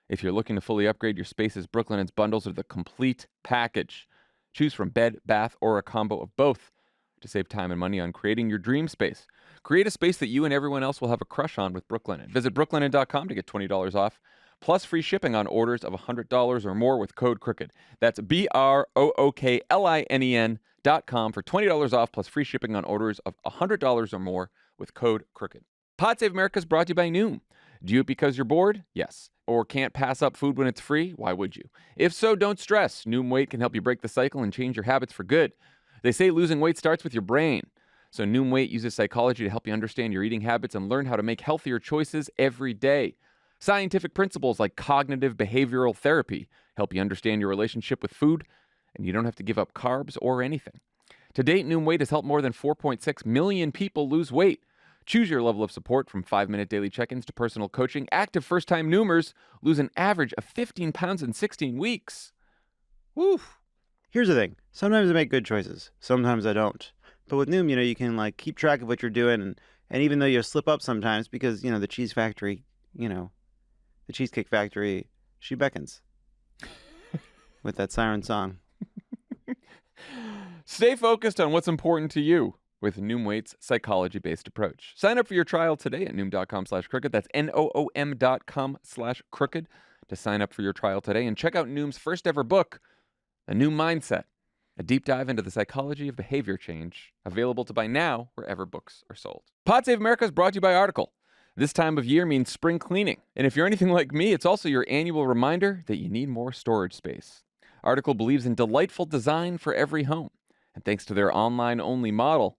if you're looking to fully upgrade your spaces, Brooklinen's bundles are the complete package. Choose from bed, bath, or a combo of both. to save time and money on creating your dream space. Create a space that you and everyone else will have a crush on with Brooklinen. Visit brooklinen.com to get $20 off, plus free shipping on orders of $100 or more with code CROOKED. That's BROOKLINEN.com for $20 off, plus free shipping on orders of $100 or more with code CROOKED. Pod Save America is brought to you by Noom. Do you because you're bored? Yes. Or can't pass up food when it's free? Why would you? If so, don't stress. Noom Weight can help you break the cycle and change your habits for good. They say losing weight starts with your brain. So Noom Weight uses psychology to help you understand your eating habits and learn how to make healthier choices every day. Scientific principles like cognitive behavioral therapy help you understand your relationship with food, and you don't have to give up carbs or anything. To date, Noom Weight has helped more than 4.6 million people lose weight. Choose your level of support from 5-minute daily check-ins to personal coaching. Active first-time Noomers lose an average of 15 pounds in 16 weeks. Woo! Here's the thing. Sometimes I make good choices. Sometimes I don't. But with Noom, you can like keep track of what you're doing. And even though you slip up sometimes because, the cheese factory, the Cheesecake Factory, she beckons with that siren song. Stay focused on what's important to you with Noom Weight's psychology-based approach. Sign up for your trial today at Noom.com/crooked. That's NOOM.com/crooked to sign up for your trial today. And check out Noom's first ever book, A New Mindset, a deep dive into the psychology of behavior change, available to buy now wherever books are sold. Pod Save America is brought to you by Article. This time of year means spring cleaning. And if you're anything like me, it's also your annual reminder that you need more storage space. Article believes in delightful design for every home. And thanks to their online-only model,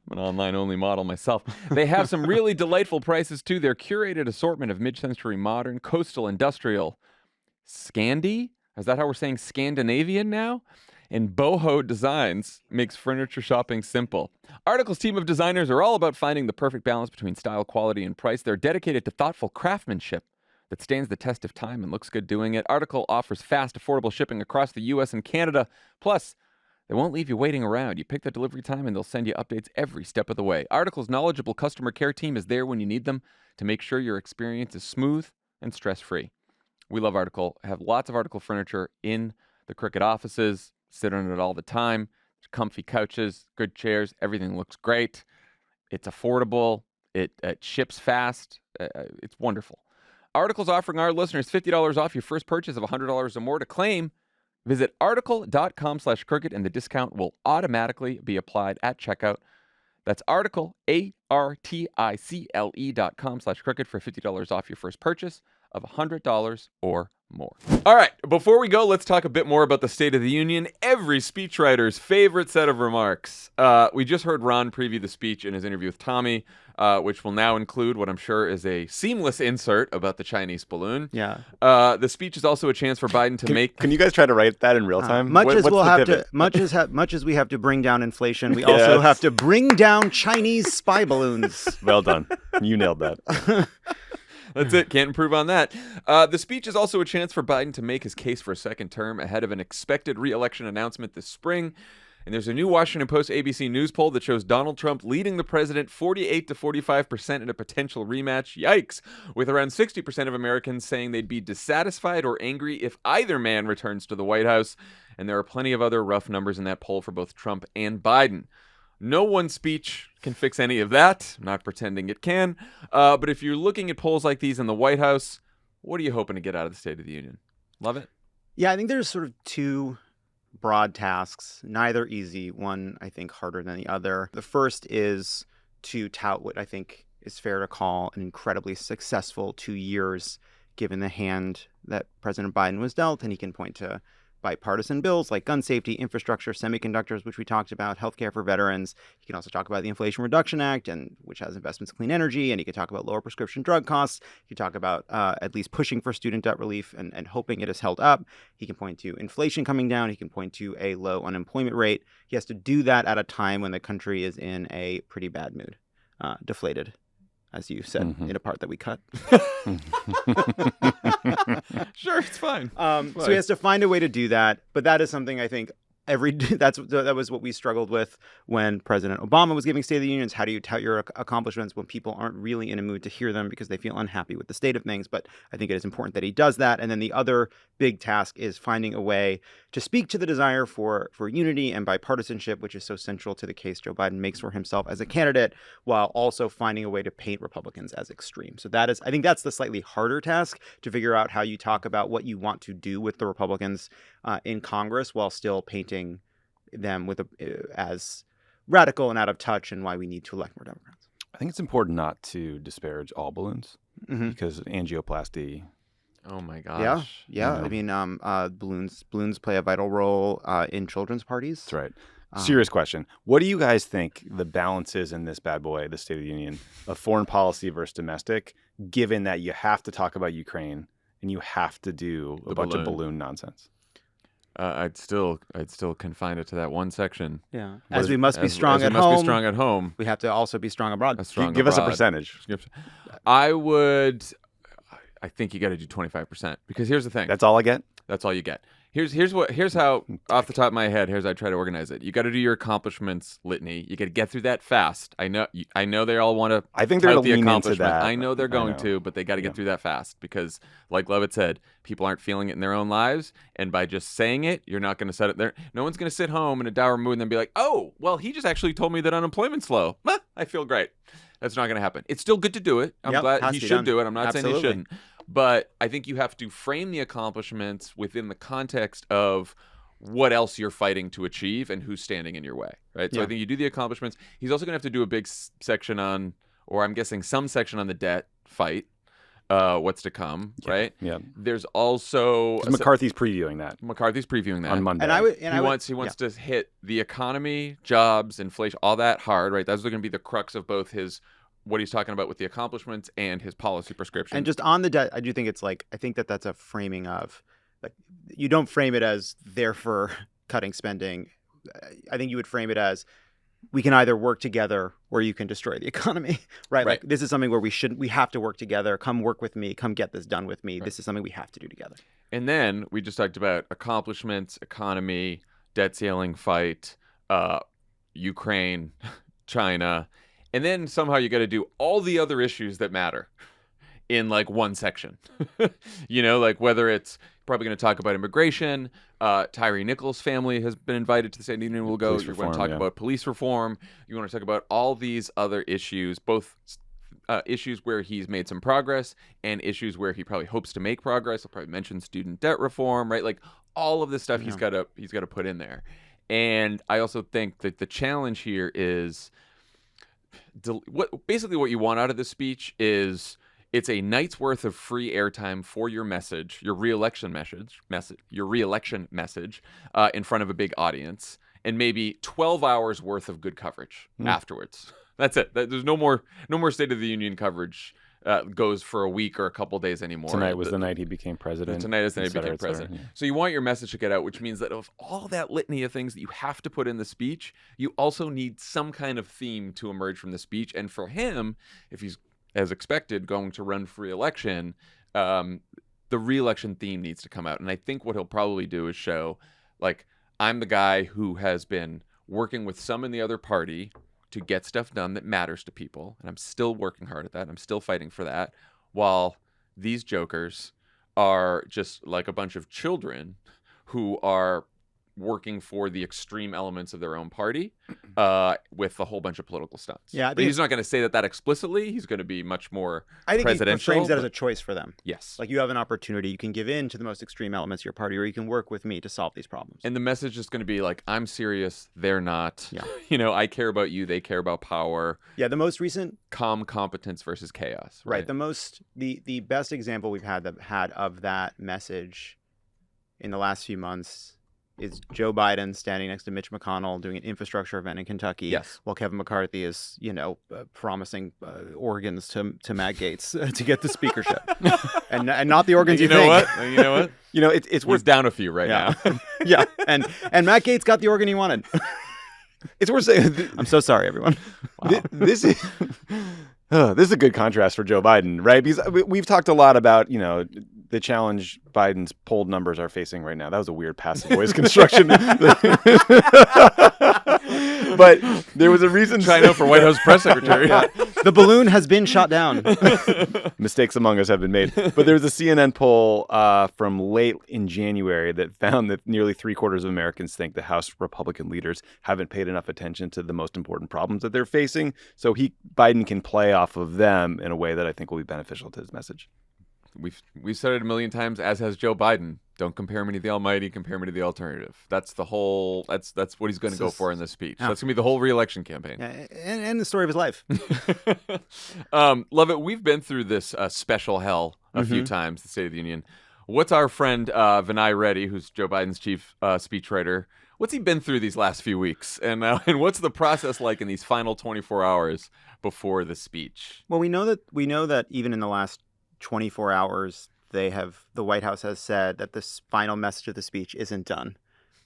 I'm an online-only model myself, they have some really delightful prices too. Their curated assortment of mid-century modern, coastal, industrial, Scandi? Is that how we're saying Scandinavian now? And boho designs makes furniture shopping simple. Article's team of designers are all about finding the perfect balance between style, quality, and price. They're dedicated to thoughtful craftsmanship that stands the test of time and looks good doing it. Article offers fast, affordable shipping across the U.S. and Canada. Plus, they won't leave you waiting around. You pick the delivery time and they'll send you updates every step of the way. Article's knowledgeable customer care team is there when you need them to make sure your experience is smooth and stress-free. We love Article. Have lots of Article furniture in the Crooked offices. Sit on it all the time. There's comfy couches, good chairs. Everything looks great. It's affordable. It ships fast. It's wonderful. Article's offering our listeners $50 off your first purchase of $100 or more. To claim, visit article.com/crooked and the discount will automatically be applied at checkout. That's Article, ARTICLE.com/crooked for $50 off your first purchase of $100 or more. All right, before we go, let's talk a bit more about the State of the Union, every speechwriter's favorite set of remarks. We just heard Ron preview the speech in his interview with Tommy, which will now include what I'm sure is a seamless insert about the Chinese balloon. Yeah. The speech is also a chance for Biden to make... Can you guys try to write that in real time? Much as we have to bring down inflation, we also have to bring down Chinese spy balloons. Well done. You nailed that. That's it. Can't improve on that. The speech is also a chance for Biden to make his case for a second term ahead of an expected re-election announcement this spring. And there's a new Washington Post ABC News poll that shows Donald Trump leading the president 48 to 45% in a potential rematch. Yikes! With around 60% of Americans saying they'd be dissatisfied or angry if either man returns to the White House. And there are plenty of other rough numbers in that poll for both Trump and Biden. No one speech can fix any of that. I'm not pretending it can. But if you're looking at polls like these in the White House, what are you hoping to get out of the State of the Union? Love it? Yeah, I think there's sort of two broad tasks, neither easy, one I think harder than the other. The first is to tout what I think is fair to call an incredibly successful 2 years, given the hand that President Biden was dealt, and he can point to bipartisan bills like gun safety, infrastructure, semiconductors, which we talked about, healthcare for veterans. You can also talk about the Inflation Reduction Act, and which has investments in clean energy, and you can talk about lower prescription drug costs. You can talk about at least pushing for student debt relief and hoping it is held up. He can point to inflation coming down. He can point to a low unemployment rate. He has to do that at a time when the country is in a pretty bad mood, deflated, as you said in a part that we cut. Sure, it's fine. So he has to find a way to do that. But that is something I think that was what we struggled with when President Obama was giving State of the Unions. How do you tout your accomplishments when people aren't really in a mood to hear them because they feel unhappy with the state of things? But I think it is important that he does that. And then the other big task is finding a way to speak to the desire for unity and bipartisanship, which is so central to the case Joe Biden makes for himself as a candidate, while also finding a way to paint Republicans as extreme. So I think that's the slightly harder task, to figure out how you talk about what you want to do with the Republicans in Congress while still painting them as radical and out of touch, and why we need to elect more Democrats. I think it's important not to disparage all balloons, because angioplasty. Oh my gosh! Yeah. I mean, balloons play a vital role in children's parties. That's right. Serious question. What do you guys think the balance is in this bad boy, the State of the Union, of foreign policy versus domestic, given that you have to talk about Ukraine and you have to do a bunch of balloon nonsense? I'd still confine it to that one section. Yeah. As we must be strong at home, we have to also be strong abroad. Give us a percentage. I think you got to do 25%, because here's the thing. That's all I get? That's all you get. Here's how, off the top of my head, here's how I try to organize it. You got to do your accomplishments litany. You got to get through that fast. I know they all want to. I think they're the lean into accomplishment. that. I know they're going to, but they got to get through that fast, because, like Lovett said, people aren't feeling it in their own lives, and by just saying it, you're not going to set it there. No one's going to sit home in a dour mood and then be like, "Oh, well, he just actually told me that unemployment's low. I feel great." That's not going to happen. It's still good to do it. I'm glad he should do it. I'm not saying he shouldn't. But I think you have to frame the accomplishments within the context of what else you're fighting to achieve and who's standing in your way, right? So I think you do the accomplishments. He's also going to have to do a big section on, or I'm guessing some section on the debt fight, what's to come, right? Yeah. There's also McCarthy's previewing that. On Monday. He wants to hit the economy, jobs, inflation, all that hard, right? That's going to be the crux of both what he's talking about with the accomplishments and his policy prescription. And just on the debt, I do think I think that's a framing of, like, you don't frame it as therefore cutting spending. I think you would frame it as, we can either work together or you can destroy the economy, right? Like, this is something where we have to work together. Come work with me. Come get this done with me. Right. This is something we have to do together. And then we just talked about accomplishments, economy, debt ceiling fight, Ukraine, China. And then somehow you got to do all the other issues that matter in like one section. Like whether it's probably going to talk about immigration, Tyree Nichols' family has been invited to the State of the Union. We'll go. You want to talk about police reform. You want to talk about all these other issues, both issues where he's made some progress and issues where he probably hopes to make progress. He'll probably mention student debt reform, right? Like all of this stuff he's got to put in there. And I also think that the challenge here is, what you want out of this speech is, it's a night's worth of free airtime for your message, your re-election message, in front of a big audience, and maybe 12 hours worth of good coverage afterwards. That's it. There's no more State of the Union coverage goes for a week or a couple days anymore. Tonight was the night he became president. Tonight is the night he became president. Yeah. So you want your message to get out, which means that of all that litany of things that you have to put in the speech, you also need some kind of theme to emerge from the speech. And for him, if he's, as expected, going to run for re-election, the re-election theme needs to come out. And I think what he'll probably do is show, like, I'm the guy who has been working with some in the other party to get stuff done that matters to people, and I'm still working hard at that. I'm still fighting for that, while these jokers are just like a bunch of children who are working for the extreme elements of their own party with a whole bunch of political stunts. Yeah, but he's not going to say that explicitly. He's going to be much more presidential. I think he frames that as a choice for them. Yes. Like, you have an opportunity. You can give in to the most extreme elements of your party, or you can work with me to solve these problems. And the message is going to be like, I'm serious, they're not. Yeah. I care about you, they care about power. Yeah, the most recent... Calm competence versus chaos. Right. The best example we've had of that message in the last few months is Joe Biden standing next to Mitch McConnell doing an infrastructure event in Kentucky, while Kevin McCarthy is, promising organs to Matt Gaetz to get the speakership, and not the organs you think. You know what? It's worth down a few now. Yeah, and Matt Gaetz got the organ he wanted. It's worth saying. I'm so sorry, everyone. Wow. This is a good contrast for Joe Biden, right? Because we've talked a lot about, the challenge Biden's polled numbers are facing right now. That was a weird passive voice construction. But there was a reason. Trying out for White House press secretary. The balloon has been shot down. Mistakes among us have been made. But there was a CNN poll from late in January that found that nearly 3/4 of Americans think the House Republican leaders haven't paid enough attention to the most important problems that they're facing. So Biden can play off of them in a way that I think will be beneficial to his message. We've said it a million times, as has Joe Biden. Don't compare me to the almighty, compare me to the alternative. That's the whole. That's what he's going to go for in this speech. Yeah. That's going to be the whole re-election campaign. Yeah, and the story of his life. Lovett, we've been through this special hell a few times, the State of the Union. What's our friend Vinay Reddy, who's Joe Biden's chief speechwriter? What's he been through these last few weeks, and what's the process like in these final 24 hours before the speech? Well, we know that even in the last 24 hours, the White House has said that this final message of the speech isn't done,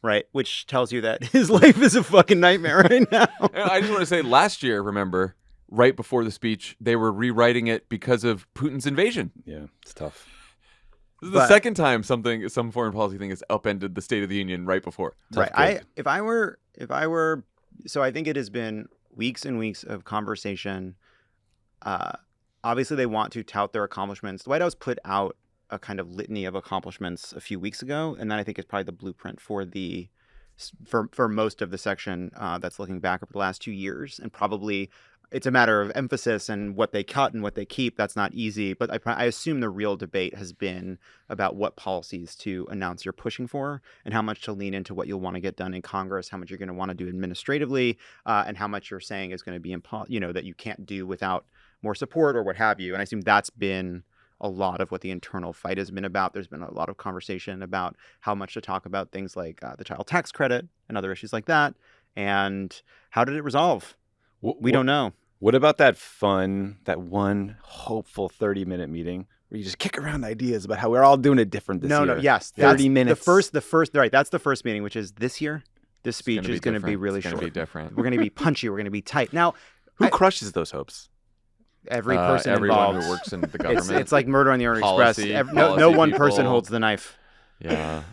right? Which tells you that his life is a fucking nightmare right now. I just want to say, last year, remember, right before the speech, they were rewriting it because of Putin's invasion. Yeah, it's tough. This is the second time some foreign policy thing has upended the State of the Union right before. Right. If I were, so I think it has been weeks and weeks of conversation. Obviously, they want to tout their accomplishments. The White House put out a kind of litany of accomplishments a few weeks ago, and that I think is probably the blueprint for most of the section that's looking back over the last 2 years. And probably it's a matter of emphasis and what they cut and what they keep. That's not easy, but I assume the real debate has been about what policies to announce you're pushing for, and how much to lean into what you'll want to get done in Congress, how much you're going to want to do administratively, and how much you're saying is going to be that you can't do without more support or what have you. And I assume that's been a lot of what the internal fight has been about. There's been a lot of conversation about how much to talk about things like the child tax credit and other issues like that. And how did it resolve? We don't know. What about that one hopeful 30-minute meeting where you just kick around ideas about how we're all doing it different this year? No, yes. 30 minutes. The first, right, that's the first meeting, which is this year. This speech is going to be really short. It's going to be different. We're going to be punchy. We're going to be tight. Now, who crushes those hopes? Every person everyone involved. who works in the government. It's like Murder on the Orient Policy, Express. No one people. person holds the knife. Yeah,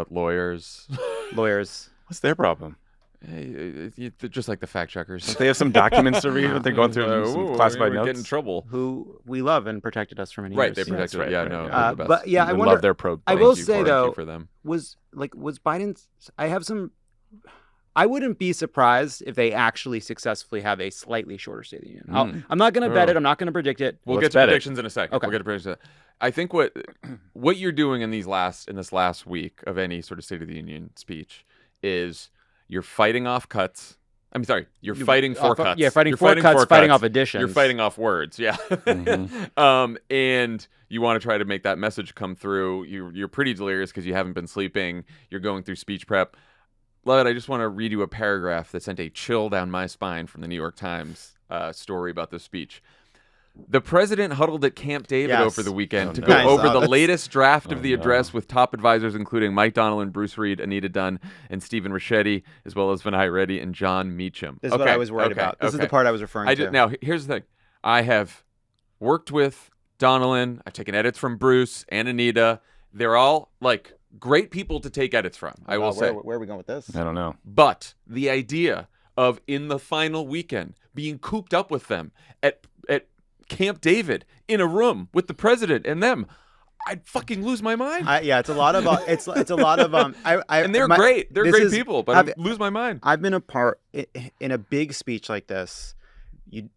lawyers. What's their problem? They're just like the fact checkers. Don't they have some documents to read? They're going through some classified notes. Get in trouble. Who we love and protected us for many years. Right, they protected. Right, yeah, right, no. yeah. The best. But yeah, I wonder. Love their probe. I will Thank you say though, for them. was Biden's? I wouldn't be surprised if they actually successfully have a slightly shorter State of the Union. I'm not going to bet it. I'm not going to predict it. We'll get to predictions in a second. Okay. We'll get to predictions. I think what you're doing in this last week of any sort of State of the Union speech is you're fighting off cuts. I'm sorry, you're fighting for cuts. Yeah, fighting for cuts, fighting off additions. You're fighting off words, yeah. And you want to try to make that message come through. You're pretty delirious because you haven't been sleeping. You're going through speech prep. Lovett, I just want to read you a paragraph that sent a chill down my spine from the New York Times story about this speech. The president huddled at Camp David over the weekend to go over the latest draft of the address with top advisors including Mike Donnellan, Bruce Reed, Anita Dunn, and Stephen Ricchetti, as well as Vinay Reddy and John Meacham. This is what I was worried about. This is the part I was referring to. Now, here's the thing. I have worked with Donnellan. I've taken edits from Bruce and Anita. They're all, like, great people to take edits from, I will say. Where are we going with this? I don't know. But the idea of, in the final weekend, being cooped up with them at Camp David in a room with the president and them, I'd fucking lose my mind. It's a lot of it's a lot of and they're great. They're great people, but I'd lose my mind. I've been a part in a big speech like this.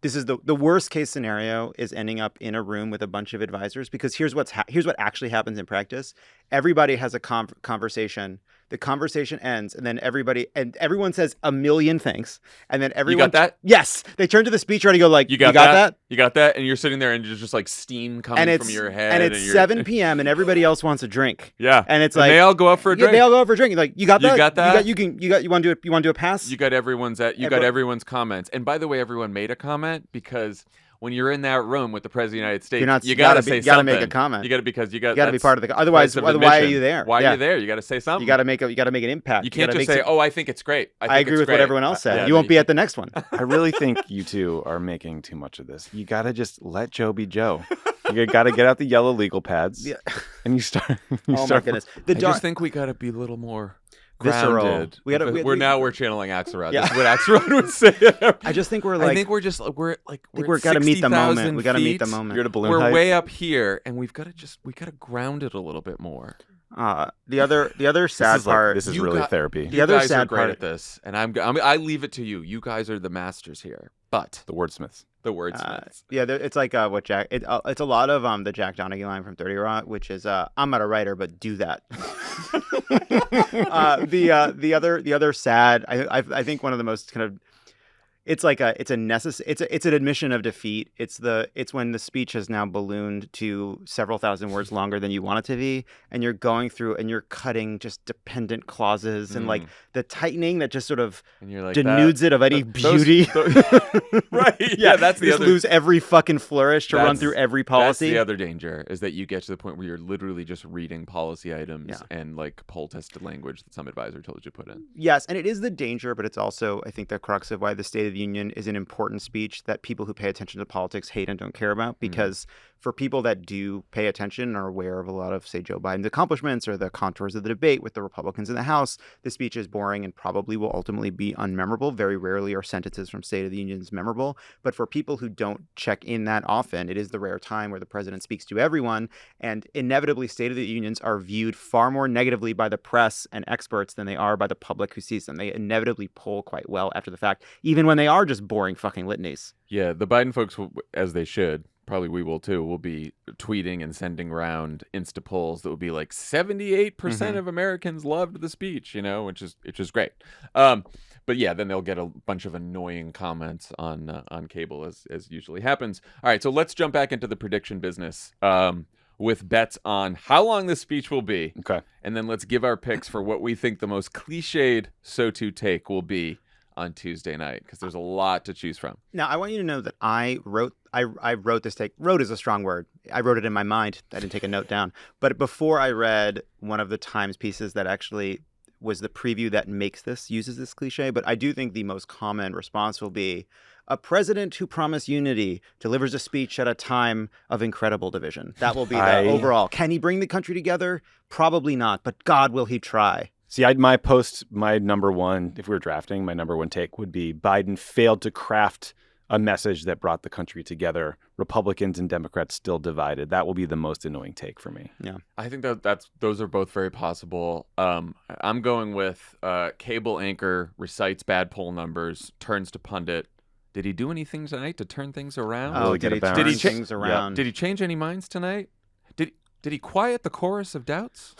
This is the worst case scenario is ending up in a room with a bunch of advisors, because here's what actually happens in practice. Everybody has a conversation. The conversation ends, and then everyone says a million things, and then everyone. You got that? Yes, they turn to the speechwriter and go like, "You got that? You got that?" And you're sitting there, and there's just like steam coming from your head, and it's 7 p.m. and everybody else wants a drink. Yeah, and it's they all go out for a drink. They all go out for a drink. Like, you got that? You got that? You want to do a pass? You got everyone's comments. And by the way, everyone made a comment, because when you're in that room with the president of the United States, you got to say something. You got to make a comment. You got to be part of the. Otherwise, why are you there? Why are you there? You got to say something. You got to make an impact. You can't just say, "Oh, I think it's great." I agree with what everyone else said. You won't be at the next one. I really think you two are making too much of this. You got to just let Joe be Joe. You got to get out the yellow legal pads. Yeah. And you start. Oh my goodness. I just think we got to be a little more visceral. grounded. We're channeling Axelrod. Yeah. This is what Axelrod would say. I just think we're got to meet the moment. We got to meet the moment. You're at a balloon We're height. way up here, and we got to ground it a little bit more. The other sad part. This is really therapy. The other guys sad are great at this, and I leave it to you. You guys are the masters here, but the wordsmiths. It's like what Jack. It's a lot of the Jack Donaghy line from 30 Rock, which is I'm not a writer, but do that. The other sad. I think one of the most kind of. It's an admission of defeat. It's when the speech has now ballooned to several thousand words longer than you want it to be, and you're going through and you're cutting just dependent clauses and like the tightening that just sort of denudes it of any beauty. Right? Yeah, that's the other. Lose every fucking flourish to run through every policy. That's the other danger is that you get to the point where you're literally just reading policy items and like poll-tested language that some advisor told you to put in. Yes, and it is the danger, but it's also I think the crux of why the State of the Union is an important speech that people who pay attention to politics hate and don't care about, because for people that do pay attention and are aware of a lot of, say, Joe Biden's accomplishments or the contours of the debate with the Republicans in the House, the speech is boring and probably will ultimately be unmemorable. Very rarely are sentences from State of the Unions memorable. But for people who don't check in that often, it is the rare time where the president speaks to everyone. And inevitably, State of the Unions are viewed far more negatively by the press and experts than they are by the public who sees them. They inevitably poll quite well after the fact, even when they are just boring fucking litanies. Yeah, the Biden folks, as they should, probably we will too, will be tweeting and sending around Insta polls that will be like 78% of Americans loved the speech, which is great. But yeah, then they'll get a bunch of annoying comments on cable as usually happens. All right, so let's jump back into the prediction business with bets on how long this speech will be. Okay. And then let's give our picks for what we think the most cliched so-to take will be on Tuesday night, because there's a lot to choose from. Now, I want you to know that I wrote this take. Wrote is a strong word. I wrote it in my mind. I didn't take a note down. But before I read one of the Times pieces that actually was the preview that uses this cliche, but I do think the most common response will be, a president who promised unity delivers a speech at a time of incredible division. That will be the overall. Can he bring the country together? Probably not, but God, will he try. See, my number one, if we were drafting, my number one take would be Biden failed to craft a message that brought the country together. Republicans and Democrats still divided. That will be the most annoying take for me. Yeah, I think those are both very possible. I'm going with cable anchor recites bad poll numbers, turns to pundit. Did he do anything tonight to turn things around? Oh, did he turn things around? Yeah. Did he change any minds tonight? Did he quiet the chorus of doubts?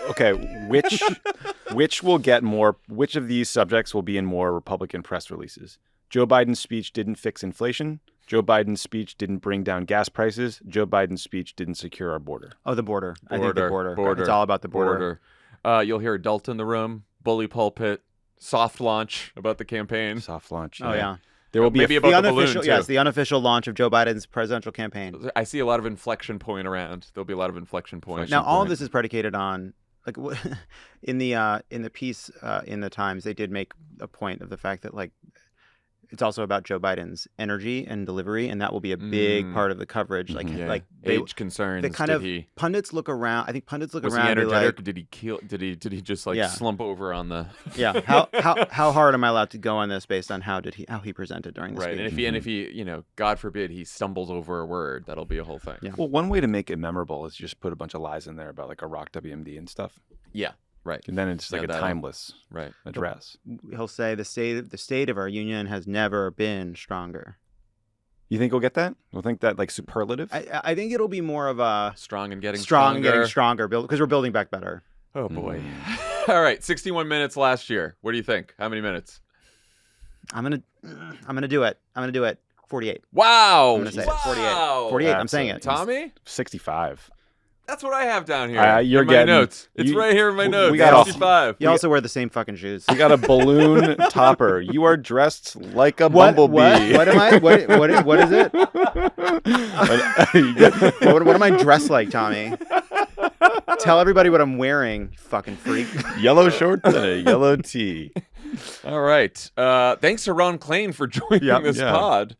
Okay, which will get more? Which of these subjects will be in more Republican press releases? Joe Biden's speech didn't fix inflation. Joe Biden's speech didn't bring down gas prices. Joe Biden's speech didn't secure our border. Oh, the border. I think the border. It's all about the border. You'll hear adult in the room, bully pulpit, soft launch about the campaign. Soft launch. Oh yeah. There will be maybe about the balloon too. Yes, the unofficial launch of Joe Biden's presidential campaign. I see a lot of inflection point around. There'll be a lot of inflection points. Now, all of this is predicated on, like, in the piece in the Times, they did make a point of the fact that, like, it's also about Joe Biden's energy and delivery, and that will be a big part of the coverage. Like, like age concerns. Pundits look around. I think pundits look was around. Was he energetic? Like, Did he kill? Did he just slump over on the? Yeah. How hard am I allowed to go on this based on how he presented during the speech? Right. And if he God forbid he stumbles over a word, that'll be a whole thing. Yeah. Well, one way to make it memorable is just put a bunch of lies in there about like Iraq WMD and stuff. Yeah. Right. And then it's like a timeless address. He'll say the state of our union has never been stronger. You think we'll get that? We'll think that like superlative? I think it'll be more of a strong and getting stronger because we're building back better. Oh boy. All right, 61 minutes last year. What do you think? How many minutes? I'm gonna do it. 48. Wow. I'm gonna say it. 48. 48. I'm saying it. Tommy? 65. That's what I have down here. You're in my getting notes. It's right here in my notes. We got 65. You also wear the same fucking shoes. We got a balloon topper. You are dressed like a bumblebee. What am I? What is it? What am I dressed like, Tommy? Tell everybody what I'm wearing, you fucking freak. Yellow shorts and a yellow tee. All right. Thanks to Ron Klain for joining this pod.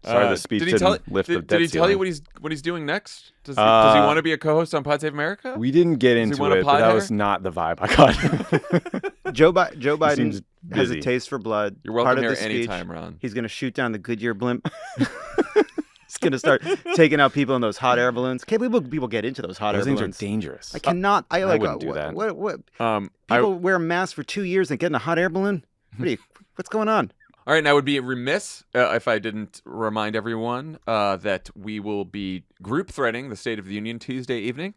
Sorry, the speech didn't lift the debt Did he tell you ceiling. what he's doing next? Does he want to be a co-host on Pod Save America? We didn't get into it, but that was not the vibe I got. Joe Biden has a taste for blood. You're welcome Part of here the speech, anytime, Ron. He's going to shoot down the Goodyear blimp. He's going to start taking out people in those hot air balloons. Can't believe people get into those hot air balloons. Those things are dangerous. I cannot. I wouldn't do that. People wear masks for 2 years and get in a hot air balloon? What's going on? All right, now I would be remiss if I didn't remind everyone that we will be group threading the State of the Union Tuesday evening.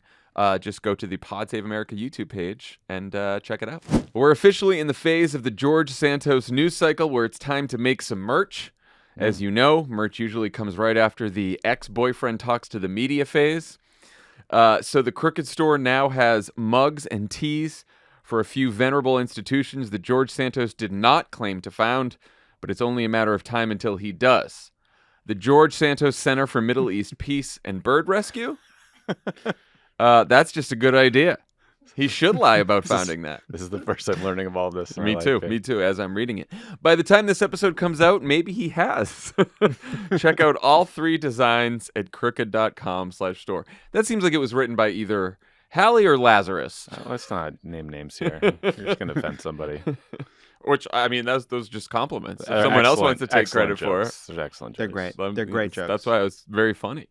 Just go to the Pod Save America YouTube page and check it out. We're officially in the phase of the George Santos news cycle where it's time to make some merch. As you know, merch usually comes right after the ex-boyfriend talks to the media phase. So the Crooked Store now has mugs and tees for a few venerable institutions that George Santos did not claim to found, but it's only a matter of time until he does. The George Santos Center for Middle East Peace and Bird Rescue? That's just a good idea. He should lie about founding that. This is the first I'm learning of all this. Me too, as I'm reading it. By the time this episode comes out, maybe he has. Check out all 3 designs at crooked.com/store. That seems like it was written by either Hallie or Lazarus. Let's not name names here. You're just going to offend somebody. Which, I mean, those are just compliments. If someone else wants to take credit for it. They're excellent jokes. They're great. They're great jokes. That's why it was very funny.